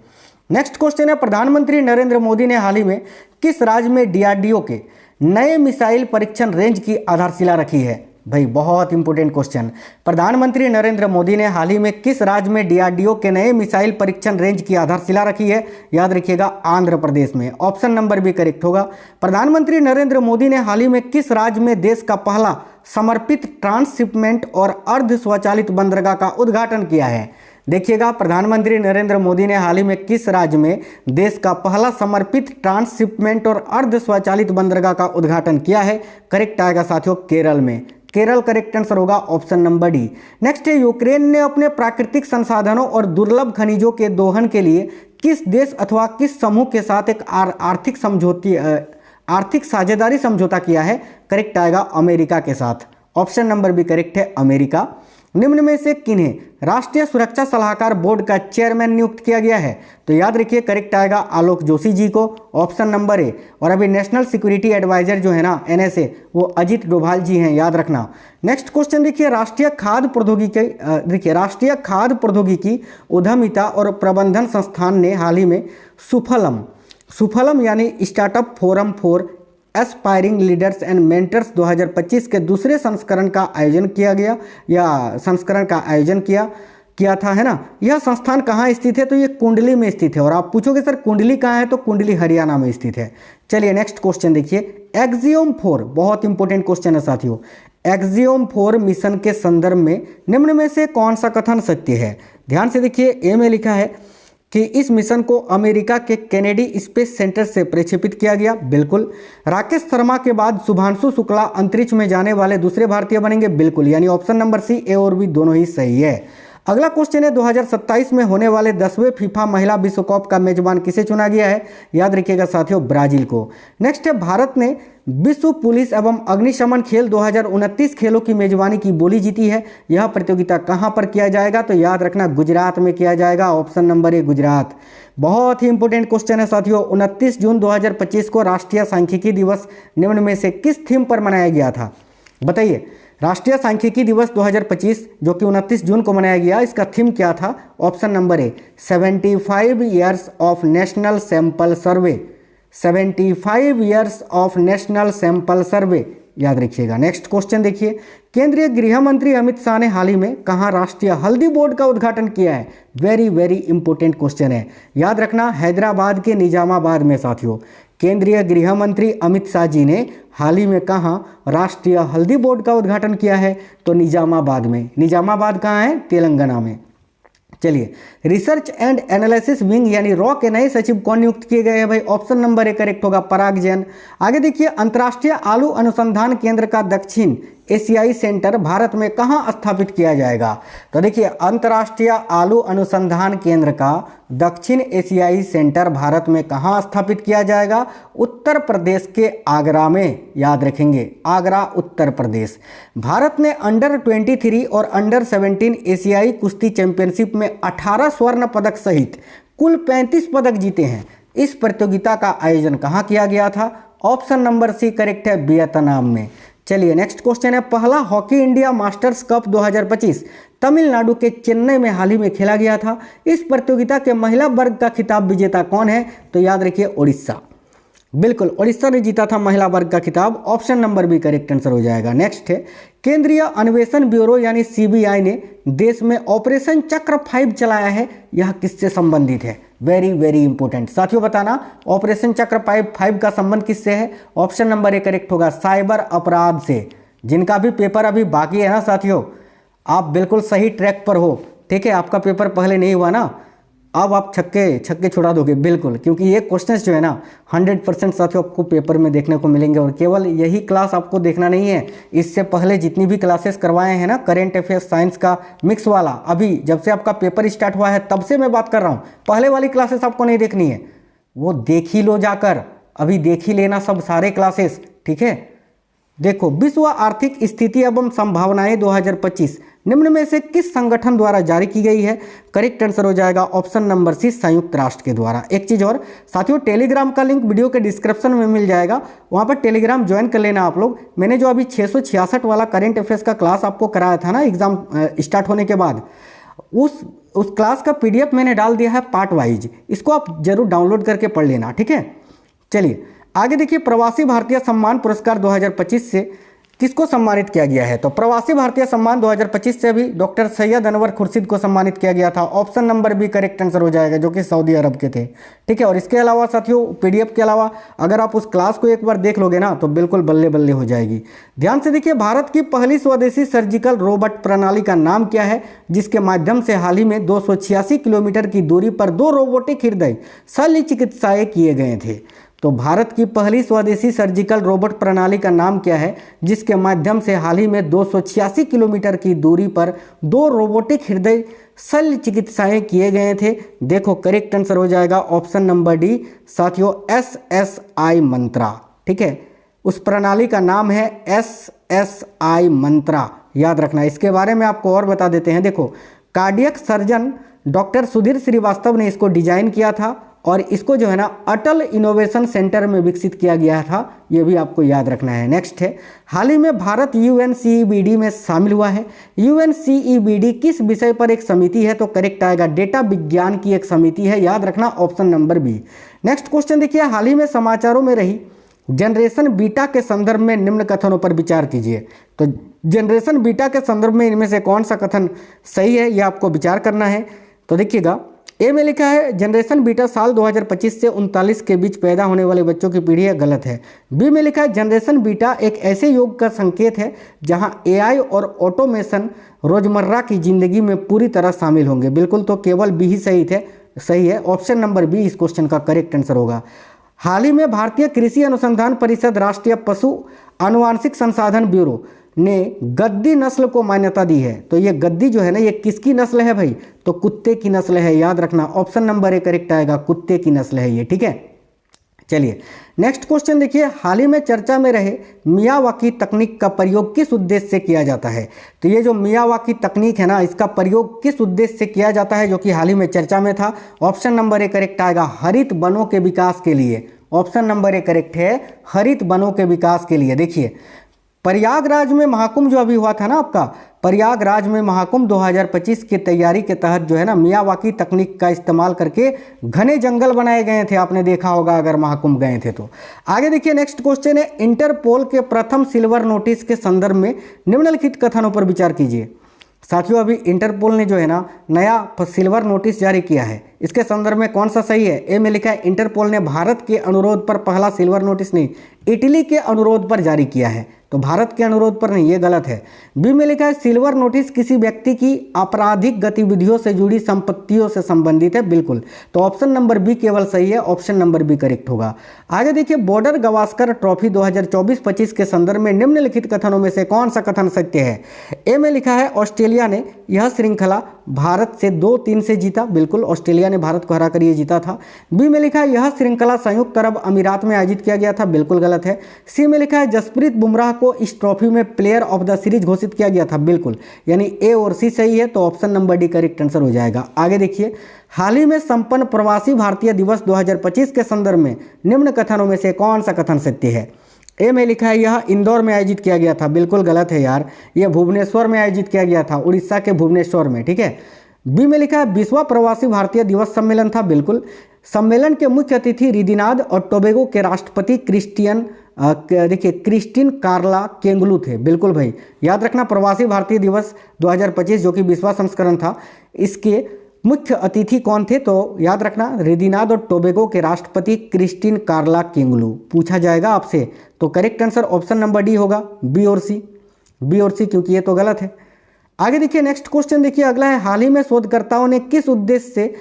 नेक्स्ट क्वेश्चन है, प्रधानमंत्री नरेंद्र मोदी ने हाल ही में किस राज्य में DRDO के नए मिसाइल परीक्षण रेंज की आधारशिला रखी है? भाई बहुत इंपॉर्टेंट क्वेश्चन। प्रधानमंत्री नरेंद्र मोदी ने हाल ही में किस राज्य में DRDO के नए मिसाइल परीक्षण रेंज की आधारशिला रखी है? याद रखिएगा, आंध्र प्रदेश में। ऑप्शन नंबर बी करेक्ट होगा। प्रधानमंत्री नरेंद्र मोदी ने हाल ही में किस राज्य में देश का पहला समर्पित ट्रांसशिपमेंट और अर्ध स्वचालित बंदरगाह का उद्घाटन किया है? देखिएगा, प्रधानमंत्री नरेंद्र मोदी ने हाल ही में किस राज्य में देश का पहला समर्पित ट्रांसशिपमेंट और अर्ध स्वचालित बंदरगाह का उद्घाटन किया है? करेक्ट आएगा साथियों, केरल में। केरल करेक्ट आंसर होगा, ऑप्शन नंबर डी। नेक्स्ट है, यूक्रेन ने अपने प्राकृतिक संसाधनों और दुर्लभ खनिजों के दोहन के लिए किस देश अथवा किस समूह के साथ एक आर्थिक साझेदारी समझौता किया है? करेक्ट आएगा, अमेरिका के साथ। ऑप्शन नंबर बी करेक्ट है, अमेरिका। निम्न में से किन्हें राष्ट्रीय सुरक्षा सलाहकार बोर्ड का चेयरमैन नियुक्त किया गया है? तो याद रखिए करेक्ट आएगा आलोक जोशी जी को, ऑप्शन नंबर ए। और अभी नेशनल सिक्योरिटी एडवाइजर जो है ना NSA, वो अजित डोभाल जी हैं, याद रखना। नेक्स्ट क्वेश्चन देखिए, राष्ट्रीय खाद्य प्रौद्योगिकी उद्यमिता और प्रबंधन संस्थान ने हाल ही में सुफलम यानी startup forum for aspiring leaders and mentors 2025 के दूसरे संस्करण का आयोजन किया था, है ना। यह संस्थान कहाँ स्थित है? तो ये कुंडली में स्थित है। और आप पूछोगे सर कुंडली कहाँ है? तो कुंडली हरियाणा में स्थित है। चलिए नेक्स्ट क्वेश्चन देखिए, एक्सियोम 4 बहुत इंपॉर्टेंट क्वेश्चन है साथियों। एक्सियोम 4 मिशन के संदर्भ में निम्न में से कौन सा कथन सत्य है? ध्यान से देखिए, ए में लिखा है कि इस मिशन को अमेरिका के केनेडी स्पेस सेंटर से प्रक्षेपित किया गया। बिल्कुल। राकेश शर्मा के बाद शुभांशु शुक्ला अंतरिक्ष में जाने वाले दूसरे भारतीय बनेंगे। बिल्कुल, यानी ऑप्शन नंबर सी, ए और बी दोनों ही सही है। अगला क्वेश्चन है, 2027 में होने वाले 10वें फीफा महिला विश्व कप का मेजबान किसे चुना गया है? याद रखिएगा साथियों, ब्राजील को। नेक्स्ट है, भारत ने विश्व पुलिस एवं अग्निशमन खेल 2029 खेलों की मेजबानी की बोली जीती है। यह प्रतियोगिता कहां पर किया जाएगा? तो याद रखना गुजरात में किया जाएगा, ऑप्शन नंबर ए गुजरात। बहुत ही इंपॉर्टेंट क्वेश्चन है साथियों, 29 जून 2025 को राष्ट्रीय सांख्यिकी दिवस निम्न में से किस थीम पर मनाया गया था? बताइए, राष्ट्रीय सांख्यिकी दिवस 2025 जो कि 29 जून को मनाया गया, इसका थीम क्या था? Option number A 75 years of national sample survey. 75 years of national sample survey, याद रखिएगा। नेक्स्ट क्वेश्चन देखिए, केंद्रीय गृह मंत्री अमित शाह ने हाल ही में कहाँ राष्ट्रीय हल्दी बोर्ड का उद्घाटन किया है? वेरी वेरी इंपॉर्टेंट क्वेश्चन है, याद रखना, हैदराबाद के निजामाबाद में साथियों। केंद्रीय गृह मंत्री अमित शाह जी ने हाल ही में कहाँ राष्ट्रीय हल्दी बोर्ड का उद्घाटन किया है? तो निजामाबाद में। निजामाबाद कहाँ है? तेलंगाना में। चलिए, रिसर्च एंड एनालिसिस विंग यानी रॉ के नए सचिव कौन नियुक्त किए गए हैं? भाई ऑप्शन नंबर ए करेक्ट होगा, पराग जैन। आगे देखिए, अंतर्राष्ट्रीय आलू अनुसंधान केंद्र का दक्षिण एशियाई सेंटर भारत में कहाँ स्थापित किया जाएगा? तो देखिए, अंतर्राष्ट्रीय आलू अनुसंधान केंद्र का दक्षिण एशियाई सेंटर भारत में कहाँ स्थापित किया जाएगा? उत्तर प्रदेश के आगरा में, याद रखेंगे, आगरा उत्तर प्रदेश। भारत ने अंडर 23 और अंडर 17 एशियाई कुश्ती चैंपियनशिप में 18 स्वर्ण पदक सहित कुल 35 पदक जीते हैं। इस प्रतियोगिता का आयोजन कहाँ किया गया था? ऑप्शन नंबर सी करेक्ट है, वियतनाम में। चलिए नेक्स्ट क्वेश्चन है, पहला hockey India masters cup 2025 Tamil Nadu के चेन्नई में हाल ही में खेला गया था। इस प्रतियोगिता के महिला वर्ग का खिताब विजेता कौन है? तो याद रखिए ओडिशा। बिल्कुल, ओडिशा ने जीता था महिला वर्ग का खिताब, option number B correct answer हो जाएगा। नेक्स्ट है, केंद्रीय अन्वेषण ब्यूरो यानी CBI ने देश में ऑपरेशन चक्र 5 चलाया है, यह किससे संबंधित है? वेरी वेरी इंपॉर्टेंट साथियों, बताना ऑपरेशन चक्र 5 का संबंध किससे है? ऑप्शन नंबर ए करेक्ट होगा, साइबर अपराध से। जिनका भी पेपर अभी बाकी है ना साथियों, आप बिल्कुल सही ट्रैक पर हो, ठीक है। आपका पेपर पहले नहीं हुआ ना, अब आप छक्के छुड़ा दोगे बिल्कुल, क्योंकि ये क्वेश्चंस जो है ना 100% साथियों आपको पेपर में देखने को मिलेंगे। और केवल यही क्लास आपको देखना नहीं है, इससे पहले जितनी भी क्लासेस करवाए हैं ना करेंट अफेयर्स साइंस का मिक्स वाला, अभी जब से आपका पेपर स्टार्ट हुआ है तब से मैं बात कर रहा हूँ, पहले वाली क्लासेस आपको नहीं देखनी है, वो देख ही लो जाकर, अभी देख ही लेना सब सारे क्लासेस, ठीक है। देखो, विश्व आर्थिक स्थिति एवं संभावनाएं 2025 निम्न में से किस संगठन द्वारा जारी की गई है? करेक्ट आंसर हो जाएगा ऑप्शन नंबर सी, संयुक्त राष्ट्र के द्वारा। एक चीज और साथियों, टेलीग्राम का लिंक वीडियो के डिस्क्रिप्शन में मिल जाएगा, वहां पर टेलीग्राम ज्वाइन कर लेना आप लोग। मैंने जो अभी 666 वाला करेंट अफेयर्स का क्लास आपको कराया था ना एग्जाम स्टार्ट होने के बाद, उस क्लास का PDF मैंने डाल दिया है पार्ट वाइज, इसको आप जरूर डाउनलोड करके पढ़ लेना, ठीक है। चलिए आगे देखिए, प्रवासी भारतीय सम्मान पुरस्कार 2025 से किसको सम्मानित किया गया है? तो प्रवासी भारतीय सम्मान 2025 से भी डॉक्टर सैयद अनवर खुर्शीद को सम्मानित किया गया था, option number B correct answer हो जाएगा, जो कि सऊदी अरब के थे, ठीक है। और इसके अलावा साथियों PDF के अलावा अगर आप उस क्लास को एक बार देख लोगे ना तो बिल्कुल बल्ले बल्ले हो जाएगी। ध्यान से देखिए, भारत की पहली स्वदेशी सर्जिकल रोबोट प्रणाली का नाम क्या है, जिसके माध्यम से हाल ही में 286 किलोमीटर की दूरी पर 2 रोबोटिक हृदय शल्य चिकित्साएं किए गए थे। तो भारत की पहली स्वदेशी सर्जिकल रोबोट प्रणाली का नाम क्या है, जिसके माध्यम से हाल ही में 286 किलोमीटर की दूरी पर 2 रोबोटिक हृदय शल्य चिकित्साएं किए गए थे? देखो करेक्ट आंसर हो जाएगा ऑप्शन नंबर डी साथियों, SSI मंत्रा, ठीक है। उस प्रणाली का नाम है SSI मंत्रा, याद रखना। इसके बारे में आपको और बता देते हैं। देखो, cardiac surgeon doctor Sudhir Srivastava ने इसको डिजाइन किया था और इसको जो है ना अटल इनोवेशन सेंटर में विकसित किया गया था, ये भी आपको याद रखना है। नेक्स्ट है, हाल ही में भारत UNCEBD में शामिल हुआ है। UNCEBD किस विषय पर एक समिति है? तो करेक्ट आएगा डेटा विज्ञान की एक समिति है, याद रखना option number B. Next question देखिए, हाल ही में समाचारों में रही जनरेशन बीटा के संदर्भ में निम्न कथनों पर विचार कीजिए। तो जनरेशन बीटा के संदर्भ में इनमें से कौन सा कथन सही है, यह आपको विचार करना है। तो देखिएगा, ए में लिखा है जनरेशन बीटा साल 2025 से 39 के बीच पैदा होने वाले बच्चों की पीढ़ी है, गलत है। बी में लिखा है जनरेशन बीटा एक ऐसे युग का संकेत है जहां AI और ऑटोमेशन रोजमर्रा की जिंदगी में पूरी तरह शामिल होंगे, बिल्कुल। तो केवल बी ही सही है। ऑप्शन नंबर बी इस क्वेश्चन का करेक्ट आंसर होगा। हाल ही में भारतीय कृषि अनुसंधान परिषद, राष्ट्रीय पशु आनुवांशिक संसाधन ब्यूरो ने गद्दी नस्ल को मान्यता दी है। तो ये गद्दी जो है ना, ये किसकी नस्ल है भाई? तो कुत्ते की नस्ल है, याद रखना ऑप्शन नंबर ए करेक्ट आएगा, कुत्ते की नस्ल है ये, ठीक है। चलिए नेक्स्ट क्वेश्चन देखिए, हाल ही में चर्चा में रहे मियावाकी तकनीक का प्रयोग किस उद्देश्य से किया जाता है? तो ये जो मियावाकी तकनीक है ना, इसका प्रयोग किस उद्देश्य से किया जाता है, जो कि हाल ही में चर्चा में था? ऑप्शन नंबर ए करेक्ट आएगा, हरित वनों के विकास के लिए। ऑप्शन नंबर ए करेक्ट है, हरित वनों के विकास के लिए। देखिए, प्रयागराज में महाकुंभ जो अभी हुआ था ना आपका, प्रयागराज में महाकुंभ 2025 की तैयारी के तहत जो है ना मियावाकी तकनीक का इस्तेमाल करके घने जंगल बनाए गए थे, आपने देखा होगा अगर महाकुंभ गए थे तो। आगे देखिए, नेक्स्ट क्वेश्चन है, इंटरपोल के प्रथम सिल्वर नोटिस के संदर्भ में निम्नलिखित कथनों पर विचार कीजिए। साथियों, अभी इंटरपोल ने जो है ना नया सिल्वर नोटिस जारी किया है, इसके संदर्भ में कौन सा सही है? ए में लिखा है इंटरपोल ने भारत के अनुरोध पर पहला सिल्वर नोटिस नहीं, इटली के अनुरोध पर जारी किया है, तो भारत के अनुरोध पर नहीं, ये गलत है। बी में लिखा है सिल्वर नोटिस किसी व्यक्ति की आपराधिक गतिविधियों से जुड़ी संपत्तियों से संबंधित है, बिल्कुल। तो ऑप्शन नंबर बी केवल सही है, ऑप्शन नंबर बी करेक्ट होगा। आगे देखिए, बॉर्डर गावस्कर ट्रॉफी 2024-25 के संदर्भ में निम्नलिखित कथनों में से कौन सा कथन सत्य है? ए में लिखा है ऑस्ट्रेलिया ने यह श्रृंखला भारत से 2-3 से जीता, बिल्कुल, ऑस्ट्रेलिया ने भारत को हराकर ये जीता था। बी में लिखा है यह श्रृंखला संयुक्त अरब अमीरात में आयोजित किया गया था, बिल्कुल गलत है। सी में लिखा है जसप्रीत बुमराह को इस ट्रॉफी में प्लेयर ऑफ द सीरीज घोषित किया गया था, बिल्कुल, यानी ए और सी सही है, तो option number D correct answer हो जाएगा। आगे देखिए, हाल ही में संपन्न प्रवासी भारतीय दिवस 2025 के संदर्भ में निम्न कथनों में से कौन सा कथन सत्य है? ए में लिखा है यह इंदौर में आयोजित किया गया था, बिल्कुल गलत है यार, यह भुवनेश्वर में आयोजित किया गया था, उड़ीसा के भुवनेश्वर में, ठीक है। बी में लिखा है 20वां प्रवासी भारतीय दिवस सम्मेलन था, बिल्कुल। सम्मेलन के मुख्य अतिथि रिदिनाद और टोबैगो के राष्ट्रपति क्रिस्टिन कार्ला केंगलू थे, बिल्कुल भाई, याद रखना प्रवासी भारतीय दिवस 2025 जो कि 20वां संस्करण था, इसके मुख्य अतिथि कौन थे? तो याद रखना रिदिनाद और टोबैगो के राष्ट्रपति क्रिस्टिन कार्ला केंगलू, पूछा जाएगा आपसे। तो correct answer option number D होगा, बी और सी, क्योंकि ये तो गलत है। आगे देखिए, नेक्स्ट क्वेश्चन देखिए, अगला है हाल ही में शोधकर्ताओं ने किस उद्देश्य से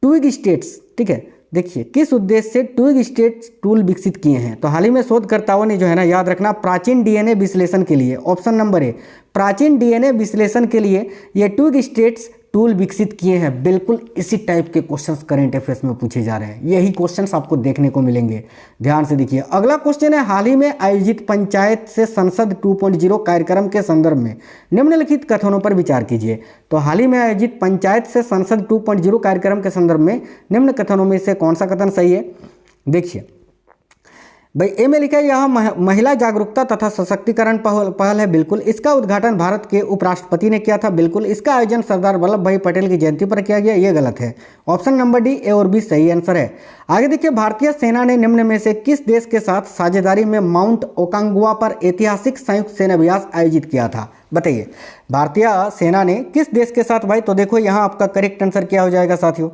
ट्विग स्टेट्स, ठीक है, देखिए किस उद्देश्य से ट्विग स्टेट्स टूल विकसित किए हैं? तो हाल ही में शोधकर्ताओं ने जो है ना, याद रखना, प्राचीन DNA विश्लेषण के लिए, ऑप्शन नंबर ए, प्राचीन DNA विश्लेषण के लिए ये ट्विग स्टेट्स टूल विकसित किए हैं, बिल्कुल इसी टाइप के क्वेश्चंस करंट अफेयर्स में पूछे जा रहे हैं, यही क्वेश्चंस आपको देखने को मिलेंगे, ध्यान से देखिए। अगला क्वेश्चन है, हाल ही में आयोजित पंचायत से संसद 2.0 कार्यक्रम के संदर्भ में निम्नलिखित कथनों पर विचार कीजिए। तो हाल ही में आयोजित पंचायत से संसद 2.0 कार्यक्रम के संदर्भ में निम्न कथनों में से कौन सा कथन सही है? देखिए भाई, ए में लिखा है यह महिला जागरूकता तथा सशक्तिकरण पहल है, बिल्कुल। इसका उद्घाटन भारत के उपराष्ट्रपति ने किया था, बिल्कुल। इसका आयोजन सरदार वल्लभ भाई पटेल की जयंती पर किया गया, ये गलत है। ऑप्शन नंबर डी, ए और बी सही आंसर है। आगे देखिए, भारतीय सेना ने निम्न में से किस देश के साथ साझेदारी में माउंट ओकांगुआ पर ऐतिहासिक संयुक्त सेनाभ्यास आयोजित किया था? बताइए, भारतीय सेना ने किस देश के साथ भाई? तो देखो यहाँ आपका करेक्ट आंसर क्या हो जाएगा साथियों,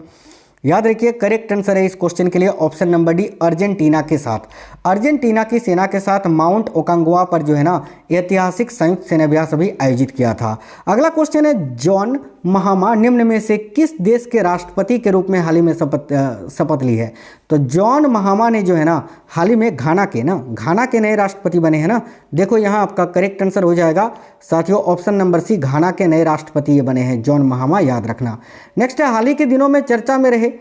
याद रखिए, करेक्ट आंसर है इस क्वेश्चन के लिए ऑप्शन नंबर डी, अर्जेंटीना के साथ। अर्जेंटीना की सेना के साथ माउंट ओकांगुआ पर जो है ना ऐतिहासिक संयुक्त सेनाभ्यास अभी आयोजित किया था। अगला क्वेश्चन है, जॉन महामा निम्न में से किस देश के राष्ट्रपति के रूप में हाल ही में शपथ ली है? तो जॉन महामा ने जो है ना हाल ही में घाना के नए राष्ट्रपति बने हैं ना। देखो यहाँ आपका करेक्ट आंसर हो जाएगा साथियों, ऑप्शन नंबर सी, घाना के नए राष्ट्रपति ये बने हैं जॉन महामा, याद रखना। नेक्स्ट है, हाल ही के दिनों में चर्चा में रहे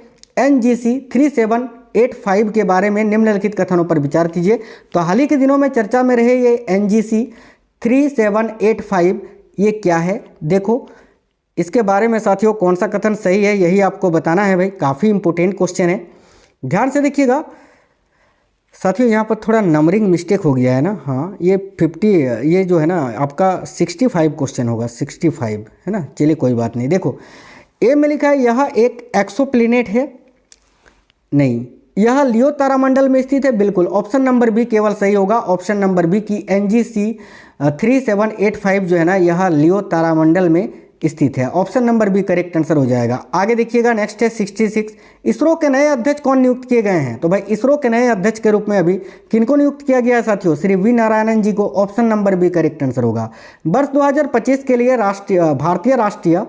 NGC 37 8785 के बारे में निम्नलिखित कथनों पर विचार कीजिए। तो हाल ही के दिनों में चर्चा में रहे ये NGC 3785 ये क्या है, देखो इसके बारे में साथियों कौन सा कथन सही है यही आपको बताना है भाई, काफ़ी इंपॉर्टेंट क्वेश्चन है, ध्यान से देखिएगा साथियों। यहाँ पर थोड़ा नंबरिंग मिस्टेक हो गया है ना, हाँ ये 50 ये जो है ना आपका 65 क्वेश्चन होगा, 65 है ना, चलिए कोई बात नहीं। देखो ए में लिखा है यह एक एक्सोप्लैनेट है, नहीं यह लियो तारामंडल में स्थित है, बिल्कुल ऑप्शन नंबर बी केवल सही होगा, ऑप्शन नंबर बी की NGC 3785 जो है ना यह लियो तारामंडल में स्थित है, option number B correct answer हो जाएगा। आगे देखिएगा नेक्स्ट है 66, इसरो के नए अध्यक्ष कौन नियुक्त किए गए हैं। तो भाई इसरो के नए अध्यक्ष के रूप में अभी किनको नियुक्त किया गया है साथियों, श्री वी नारायणन जी को, option number B correct answer होगा। वर्ष 2025 के लिए भारतीय राष्ट्रीय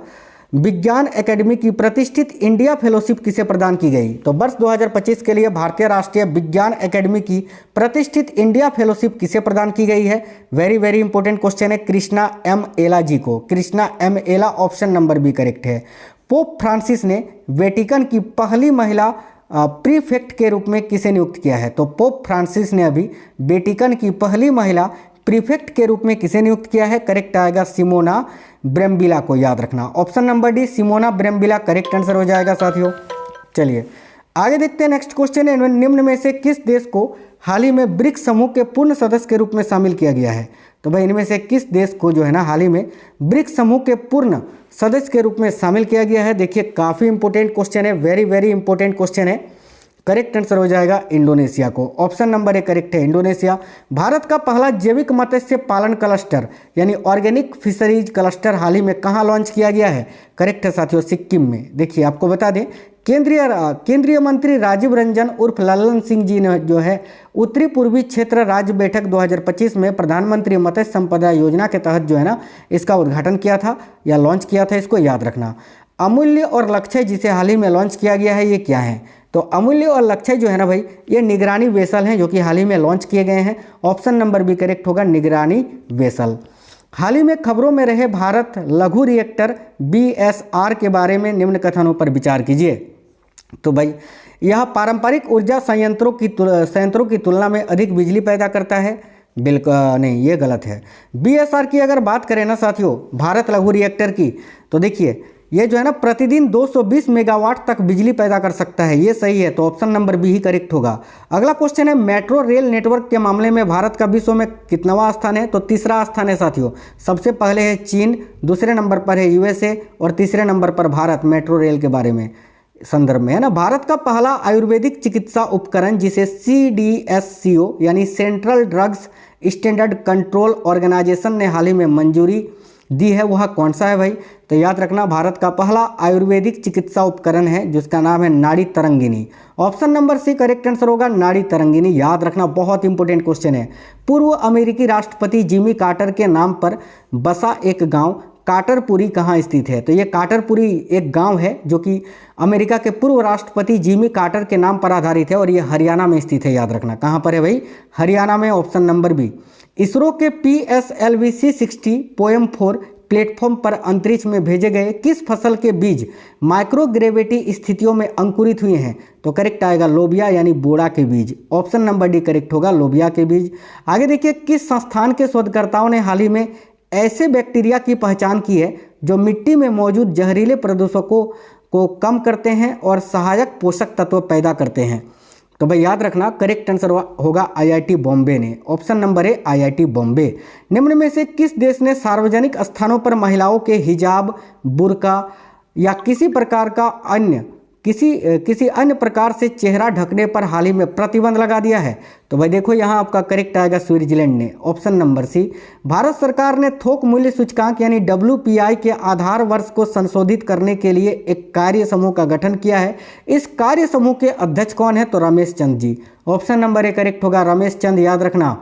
विज्ञान एकेडमी की प्रतिष्ठित इंडिया फेलोशिप किसे प्रदान की गई। तो वर्ष 2025 के लिए भारतीय राष्ट्रीय विज्ञान एकेडमी की प्रतिष्ठित इंडिया फेलोशिप किसे प्रदान की गई है, वेरी वेरी इंपॉर्टेंट क्वेश्चन है, कृष्णा M एला जी को, कृष्णा M एला ऑप्शन नंबर बी करेक्ट है। पोप फ्रांसिस ने वेटिकन की पहली महिला प्रीफेक्ट के रूप में किसे नियुक्त किया है। तो पोप फ्रांसिस ने अभी वेटिकन की पहली महिला प्रीफेक्ट के रूप में किसे नियुक्त किया है, करेक्ट आएगा सिमोना ब्रेम्बिला को, याद रखना option number D Simona Brambilla correct answer हो जाएगा साथियों। चलिए आगे देखते हैं नेक्स्ट क्वेश्चन है, निम्न में से किस देश को हाल ही में ब्रिक्स समूह के पूर्ण सदस्य के रूप में शामिल किया गया है। तो भाई इनमें से किस देश को जो है ना हाल ही में ब्रिक्स समूह के पूर्ण सदस्य के रूप में शामिल किया गया है। देखिए काफ़ी इंपॉर्टेंट क्वेश्चन है, वेरी वेरी इंपॉर्टेंट क्वेश्चन है, करेक्ट आंसर हो जाएगा इंडोनेशिया को, ऑप्शन नंबर ए करेक्ट है इंडोनेशिया। भारत का पहला जैविक मत्स्य पालन क्लस्टर यानी ऑर्गेनिक फिशरीज क्लस्टर हाल ही में कहाँ लॉन्च किया गया है, करेक्ट है साथियों सिक्किम में। देखिए आपको बता दें केंद्रीय मंत्री राजीव रंजन उर्फ लल्लन सिंह जी ने जो है उत्तरी पूर्वी क्षेत्र राज्य बैठक 2025 में प्रधानमंत्री मत्स्य संपदा योजना के तहत जो है ना इसका उद्घाटन किया था या लॉन्च किया था, इसको याद रखना। अमूल्य और लक्ष्य जिसे हाल ही में लॉन्च किया गया है ये क्या है। तो अमूल्य और लक्ष्य जो है ना भाई ये निगरानी वेसल हैं जो कि हाल ही में लॉन्च किए गए हैं, ऑप्शन नंबर बी करेक्ट होगा निगरानी वेसल। हाल ही में खबरों में रहे भारत लघु रिएक्टर BSR के बारे में निम्न कथनों पर विचार कीजिए। तो भाई यह पारंपरिक ऊर्जा संयंत्रों की तुलना में अधिक बिजली पैदा करता है, बिल्कुल नहीं ये गलत है। BSR की अगर बात करें ना साथियों भारत लघु रिएक्टर की, तो देखिए ये जो है ना प्रतिदिन 220 मेगावाट तक बिजली पैदा कर सकता है, ये सही है, तो ऑप्शन नंबर बी ही करेक्ट होगा। अगला क्वेश्चन है मेट्रो रेल नेटवर्क के मामले में भारत का विश्व में कितनावां स्थान है। तो तीसरा स्थान है साथियों, सबसे पहले है चीन, दूसरे नंबर पर है USA और तीसरे नंबर पर भारत मेट्रो रेल के बारे में संदर्भ में है ना। भारत का पहला आयुर्वेदिक चिकित्सा उपकरण जिसे CDSCO यानी Central Drugs Standard Control Organisation ने हाल ही में मंजूरी दी है वह कौन सा है भाई। तो याद रखना भारत का पहला आयुर्वेदिक चिकित्सा उपकरण है जिसका नाम है Nadi Tarangini, option number C correct answer होगा नाड़ी तरंगिनी, याद रखना बहुत इंपॉर्टेंट क्वेश्चन है। पूर्व अमेरिकी राष्ट्रपति जिमी कार्टर के नाम पर बसा एक गांव कार्टरपुरी कहाँ स्थित है। तो ये कार्टरपुरी एक गांव है जो कि अमेरिका के पूर्व राष्ट्रपति जिमी कार्टर के नाम पर आधारित है और ये हरियाणा में स्थित है, याद रखना कहाँ पर है भाई, हरियाणा में, ऑप्शन नंबर बी। इसरो के PSLV C60 पोएम-4 प्लेटफॉर्म पर अंतरिक्ष में भेजे गए किस फसल के बीज माइक्रोग्रेविटी स्थितियों में अंकुरित हुए हैं। तो करेक्ट आएगा लोबिया यानी बोड़ा के बीज, ऑप्शन नंबर डी करेक्ट होगा लोबिया के बीज। आगे देखिए किस संस्थान के शोधकर्ताओं ने हाल ही में ऐसे बैक्टीरिया की पहचान की है जो मिट्टी में मौजूद जहरीले प्रदूषकों को कम करते हैं और सहायक पोषक तत्व पैदा करते हैं। तो भाई याद रखना करेक्ट आंसर होगा IIT बॉम्बे ने, ऑप्शन नंबर है IIT बॉम्बे। निम्न में से किस देश ने सार्वजनिक स्थानों पर महिलाओं के हिजाब, बुर्का या किसी अन्य प्रकार से चेहरा ढकने पर हाल ही में प्रतिबंध लगा दिया है। तो भाई देखो यहाँ आपका करेक्ट आएगा स्विट्जरलैंड ने, ऑप्शन नंबर सी। भारत सरकार ने थोक मूल्य सूचकांक यानी WPI के आधार वर्ष को संशोधित करने के लिए एक कार्य समूह का गठन किया है। इस कार्य समूह के अध्यक्ष कौन है। तो Ramesh Chand ji, option number A correct होगा रमेश चंद, याद रखना।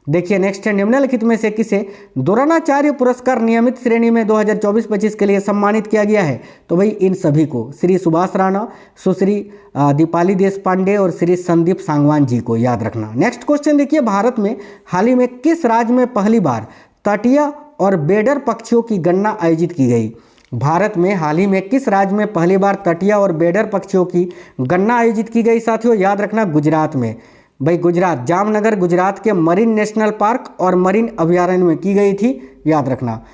देखिए नेक्स्ट है निम्नलिखित में से किसे द्रोणाचार्य पुरस्कार नियमित श्रेणी में 2024-25 के लिए सम्मानित किया गया है। तो भाई इन सभी को श्री सुभाष राणा, सुश्री दीपाली देशपांडे और श्री संदीप सांगवान जी को, याद रखना। नेक्स्ट क्वेश्चन देखिए भारत में हाल ही में किस राज्य में पहली बार तटीय और बेडर पक्षियों की गणना आयोजित की गई। भारत में हाल ही में किस राज्य में पहली बार तटीय और बेडर पक्षियों की गणना आयोजित की गई साथियों? याद रखना गुजरात में। भाई गुजरात, जामनगर गुजरात के मरीन नेशनल पार्क और मरीन अभयारण्य में की गई थी, याद रखना।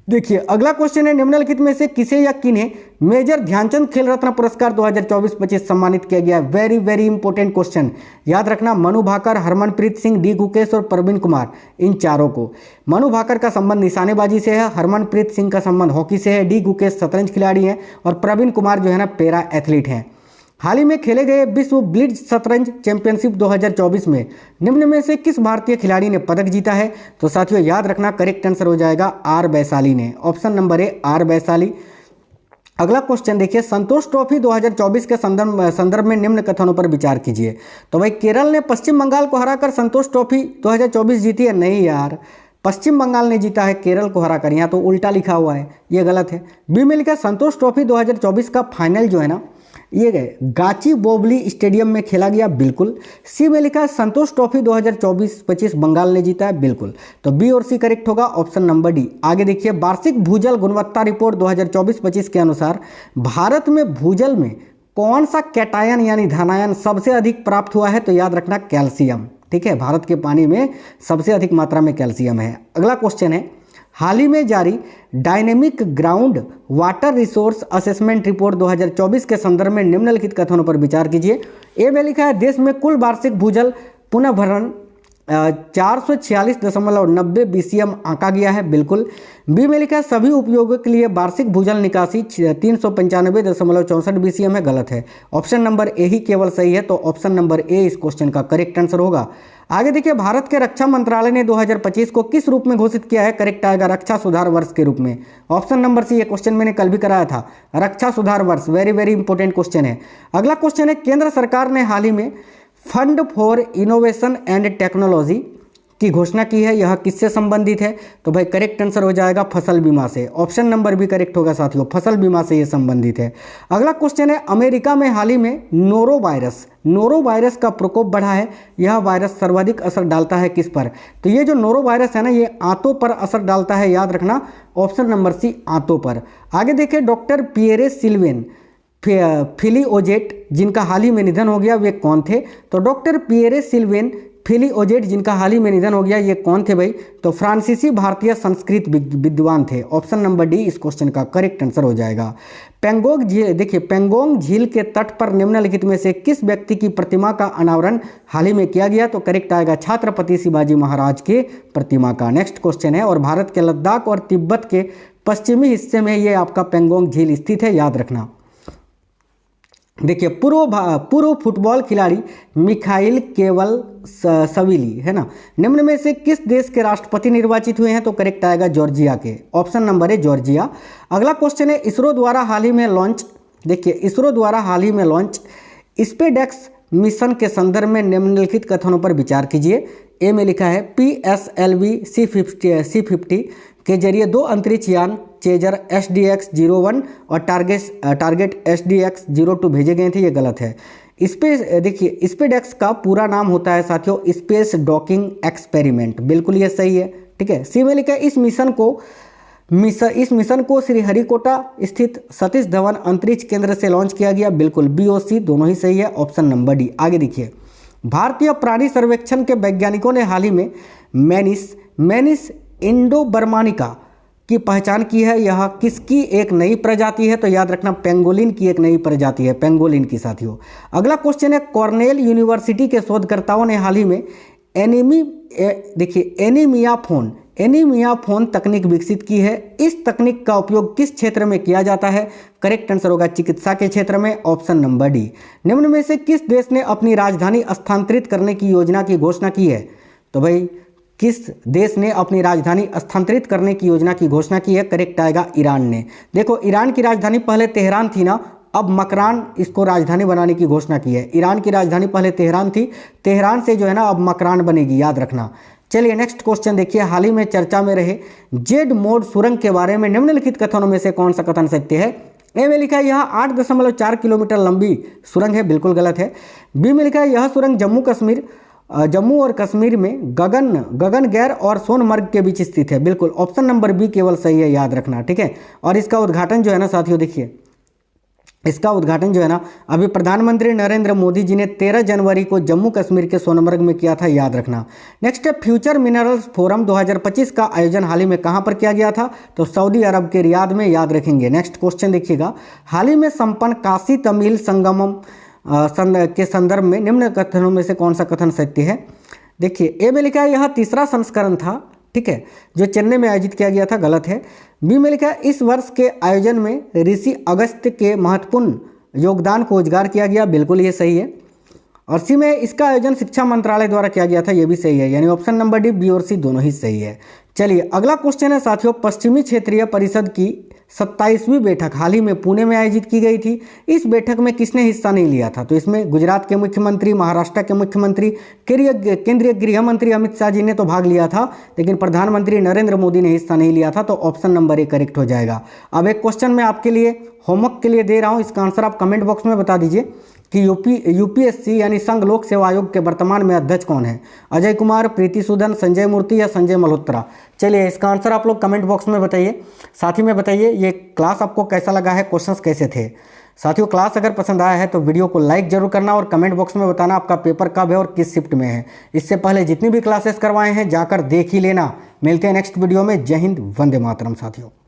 देखिए अगला क्वेश्चन है, निम्नलिखित में से किसे या किन्हें मेजर ध्यानचंद खेल रत्न पुरस्कार 2024-25 सम्मानित किया गया? वेरी वेरी इंपॉर्टेंट क्वेश्चन, याद रखना। मनु भाकर, हरमनप्रीत सिंह, डी गुकेश और प्रवीण कुमार, इन चारों को। मनु भाकर का संबंध निशानेबाजी से है, हरमनप्रीत सिंह का संबंध हॉकी से है, डी गुकेश शतरंज खिलाड़ी हैं और प्रवीण कुमार जो है ना पैरा एथलीट हैं। हाल ही में खेले गए विश्व ब्लिट्ज शतरंज चैंपियनशिप 2024 में निम्न में से किस भारतीय खिलाड़ी ने पदक जीता है? तो साथियों याद रखना करेक्ट आंसर हो जाएगा आर वैशाली ने। Option number A R Vaishali. अगला क्वेश्चन देखिए, संतोष ट्रॉफी 2024 के संदर्भ में निम्न कथनों पर विचार कीजिए। तो भाई केरल ने पश्चिम बंगाल को हराकर संतोष ट्रॉफी 2024 जीती है? नहीं यार, पश्चिम बंगाल ने जीता है केरल को हराकर। यहाँ तो उल्टा लिखा हुआ है, ये गलत है। बी में लिखा है संतोष ट्रॉफी 2024 का फाइनल जो है ना ये गए गाची बोबली स्टेडियम में खेला गया, बिल्कुल। सी में लिखा है संतोष ट्रॉफी 2024-25 बंगाल ने जीता है, बिल्कुल। तो बी और सी करेक्ट होगा, ऑप्शन नंबर डी। आगे देखिए, वार्षिक भूजल गुणवत्ता रिपोर्ट 2024-25 के अनुसार भारत में भूजल में कौन सा कैटायन यानी धनायन सबसे अधिक प्राप्त हुआ है? तो याद रखना कैल्शियम, ठीक है। भारत के पानी में सबसे अधिक मात्रा में कैल्शियम है। अगला क्वेश्चन है, हाल ही में जारी dynamic ground water resource assessment report 2024 के संदर्भ में निम्नलिखित कथनों पर विचार कीजिए। ए में लिखा है देश में कुल वार्षिक भूजल पुनर्भरण 446.90 BCM आंका गया है, बिल्कुल। बी में लिखा है सभी उपयोगों के लिए वार्षिक भूजल निकासी 395.64 BCM है, गलत है। ऑप्शन नंबर ए ही केवल सही है, तो ऑप्शन नंबर ए इस क्वेश्चन का करेक्ट आंसर होगा। आगे देखिए, भारत के रक्षा मंत्रालय ने 2025 को किस रूप में घोषित किया है? करेक्ट आएगा रक्षा सुधार वर्ष के रूप में। ऑप्शन नंबर सी, ये क्वेश्चन मैंने कल भी कराया था, रक्षा सुधार वर्ष। वेरी वेरी इंपॉर्टेंट क्वेश्चन है। अगला क्वेश्चन है, केंद्र सरकार ने हाल ही में fund for innovation and technology की घोषणा की है, यह किससे संबंधित है? तो भाई करेक्ट आंसर हो जाएगा फसल बीमा से। ऑप्शन नंबर भी करेक्ट होगा साथियों, फसल बीमा से यह संबंधित है। अगला क्वेश्चन है, अमेरिका में हाल ही में नोरो वायरस का प्रकोप बढ़ा है, यह वायरस सर्वाधिक असर डालता है किस पर? तो ये जो नोरो वायरस है ना, ये आंतों पर असर डालता है, याद रखना ऑप्शन नंबर सी आंतों पर। आगे देखिए, डॉक्टर पियरे सिल्वेन फिलिओजेट जिनका हाल ही में निधन हो गया, वे कौन थे? तो डॉक्टर पियरे सिल्वेन फिलिओजेट जिनका हाल ही में निधन हो गया, ये कौन थे भाई? तो फ्रांसीसी भारतीय संस्कृत विद्वान थे। ऑप्शन नंबर डी इस क्वेश्चन का करेक्ट आंसर हो जाएगा। पेंगोंग झील, देखिए पेंगोंग झील के तट पर निम्नलिखित में से किस व्यक्ति की प्रतिमा का अनावरण हाल ही में किया गया? तो करेक्ट आएगा छत्रपति शिवाजी महाराज के प्रतिमा का। नेक्स्ट क्वेश्चन है, और भारत के लद्दाख और तिब्बत के पश्चिमी हिस्से में ये आपका पेंगोंग झील स्थित है, याद रखना। देखिए, पूर्व फुटबॉल खिलाड़ी मिखाइल केवलसविली है ना, निम्न में से किस देश के राष्ट्रपति निर्वाचित हुए हैं? तो करेक्ट आएगा जॉर्जिया के। ऑप्शन नंबर है जॉर्जिया। अगला क्वेश्चन है, इसरो द्वारा हाल ही में लॉन्च, देखिए इसरो द्वारा हाल ही में लॉन्च स्पेसएक्स मिशन के संदर्भ में निम्नलिखित कथनों पर विचार कीजिए। ए में लिखा है PSLV C50 के जरिए 2 अंतरिक्ष यान चेजर SDX-01 और टारगेट SDX-02 भेजे गए थे, ये गलत है। देखिए स्पेसएक्स का पूरा नाम होता है साथियों स्पेस डॉकिंग एक्सपेरिमेंट, बिल्कुल ये सही है, ठीक है। सी में लिखा है इस मिशन को श्रीहरिकोटा स्थित सतीश धवन अंतरिक्ष केंद्र से लॉन्च किया गया, बिल्कुल। बी और सी दोनों ही सही है, ऑप्शन नंबर डी। आगे देखिए, भारतीय प्राणी सर्वेक्षण के वैज्ञानिकों ने हाल ही में मैनिस इंडोबर्मानिका की पहचान की है, यह किसकी एक नई प्रजाति है? तो याद रखना पेंगोलिन की एक नई प्रजाति है, पेंगोलिन की साथियों। अगला क्वेश्चन है, कॉर्नेल यूनिवर्सिटी के शोधकर्ताओं ने हाल ही में एनीमियाफोन तकनीक विकसित की है, इस तकनीक का उपयोग किस क्षेत्र में किया जाता है? करेक्ट आंसर होगा चिकित्सा के क्षेत्र में, ऑप्शन नंबर डी। निम्न में से किस देश ने अपनी राजधानी स्थानांतरित करने की योजना की घोषणा की है? तो भाई किस देश ने अपनी राजधानी स्थानांतरित करने की योजना की घोषणा की है? करेक्ट आएगा ईरान ने। देखो ईरान की राजधानी पहले तेहरान थी ना, अब मकरान इसको राजधानी बनाने की घोषणा की है। ईरान की राजधानी पहले तेहरान थी, तेहरान से जो है ना अब मकरान बनेगी, याद रखना। चलिए नेक्स्ट क्वेश्चन देखिए, हाल ही में चर्चा में रहे जेड मोड सुरंग के बारे में निम्नलिखित कथनों में से कौन सा कथन सत्य है? ए में लिखा है यह 8.4 किलोमीटर लंबी सुरंग है, बिल्कुल गलत है। बी में लिखा है यह सुरंग जम्मू कश्मीर जम्मू और कश्मीर में गगनगैर और सोनमर्ग के बीच स्थित है। बिल्कुल ऑप्शन नंबर बी केवल सही है, याद रखना, ठीक है। और इसका उद्घाटन जो है ना साथियों, देखिए इसका उद्घाटन जो है ना अभी प्रधानमंत्री नरेंद्र मोदी जी ने 13 जनवरी को जम्मू कश्मीर के सोनमर्ग में किया था, याद रखना। नेक्स्ट है फ्यूचर मिनरल्स फोरम 2025 का आयोजन हाल ही में कहां पर किया गया था? तो सऊदी अरब के रियाद में, याद रखेंगे। नेक्स्ट क्वेश्चन देखिएगा, हाल ही में संपन्न काशी तमिल संगमम के संदर्भ में निम्न कथनों में से कौन सा कथन सत्य है? देखिए ए में लिखा है यह तीसरा संस्करण था, ठीक है, जो चेन्नई में आयोजित किया गया था, गलत है। बी में लिखा है इस वर्ष के आयोजन में ऋषि अगस्त्य के महत्वपूर्ण योगदान को उजागर किया गया, बिल्कुल ये सही है। और सी में इसका आयोजन शिक्षा मंत्रालय द्वारा किया गया था, ये भी सही है, यानी ऑप्शन नंबर डी, बी और सी दोनों ही सही है। चलिए अगला क्वेश्चन है साथियों, पश्चिमी क्षेत्रीय परिषद की 27वीं बैठक हाल ही में पुणे में आयोजित की गई थी। इस बैठक में किसने हिस्सा नहीं लिया था? तो इसमें गुजरात के मुख्यमंत्री, महाराष्ट्र के मुख्यमंत्री, केंद्रीय गृह मंत्री अमित शाह जी ने तो भाग लिया था, लेकिन प्रधानमंत्री नरेंद्र मोदी ने हिस्सा नहीं लिया था। तो ऑप्शन नंबर ए करेक्ट हो जाएगा। अब एक क्वेश्चन मैं आपके लिए होमवर्क के लिए दे रहा हूँ, इसका आंसर आप कमेंट बॉक्स में बता दीजिए कि यूपीएससी यानी संघ लोक सेवा आयोग के वर्तमान में अध्यक्ष कौन है? अजय कुमार, प्रीति सूदन, संजय मूर्ति या संजय मल्होत्रा? चलिए इसका आंसर आप लोग कमेंट बॉक्स में बताइए। साथ ही में बताइए ये क्लास आपको कैसा लगा है, क्वेश्चंस कैसे थे? साथियों क्लास अगर पसंद आया है तो वीडियो को लाइक जरूर करना और कमेंट बॉक्स में बताना आपका पेपर कब है और किस शिफ्ट में है। इससे पहले जितनी भी क्लासेस करवाए हैं जाकर देख ही लेना। मिलते हैं नेक्स्ट वीडियो में। जय हिंद, वंदे मातरम साथियों।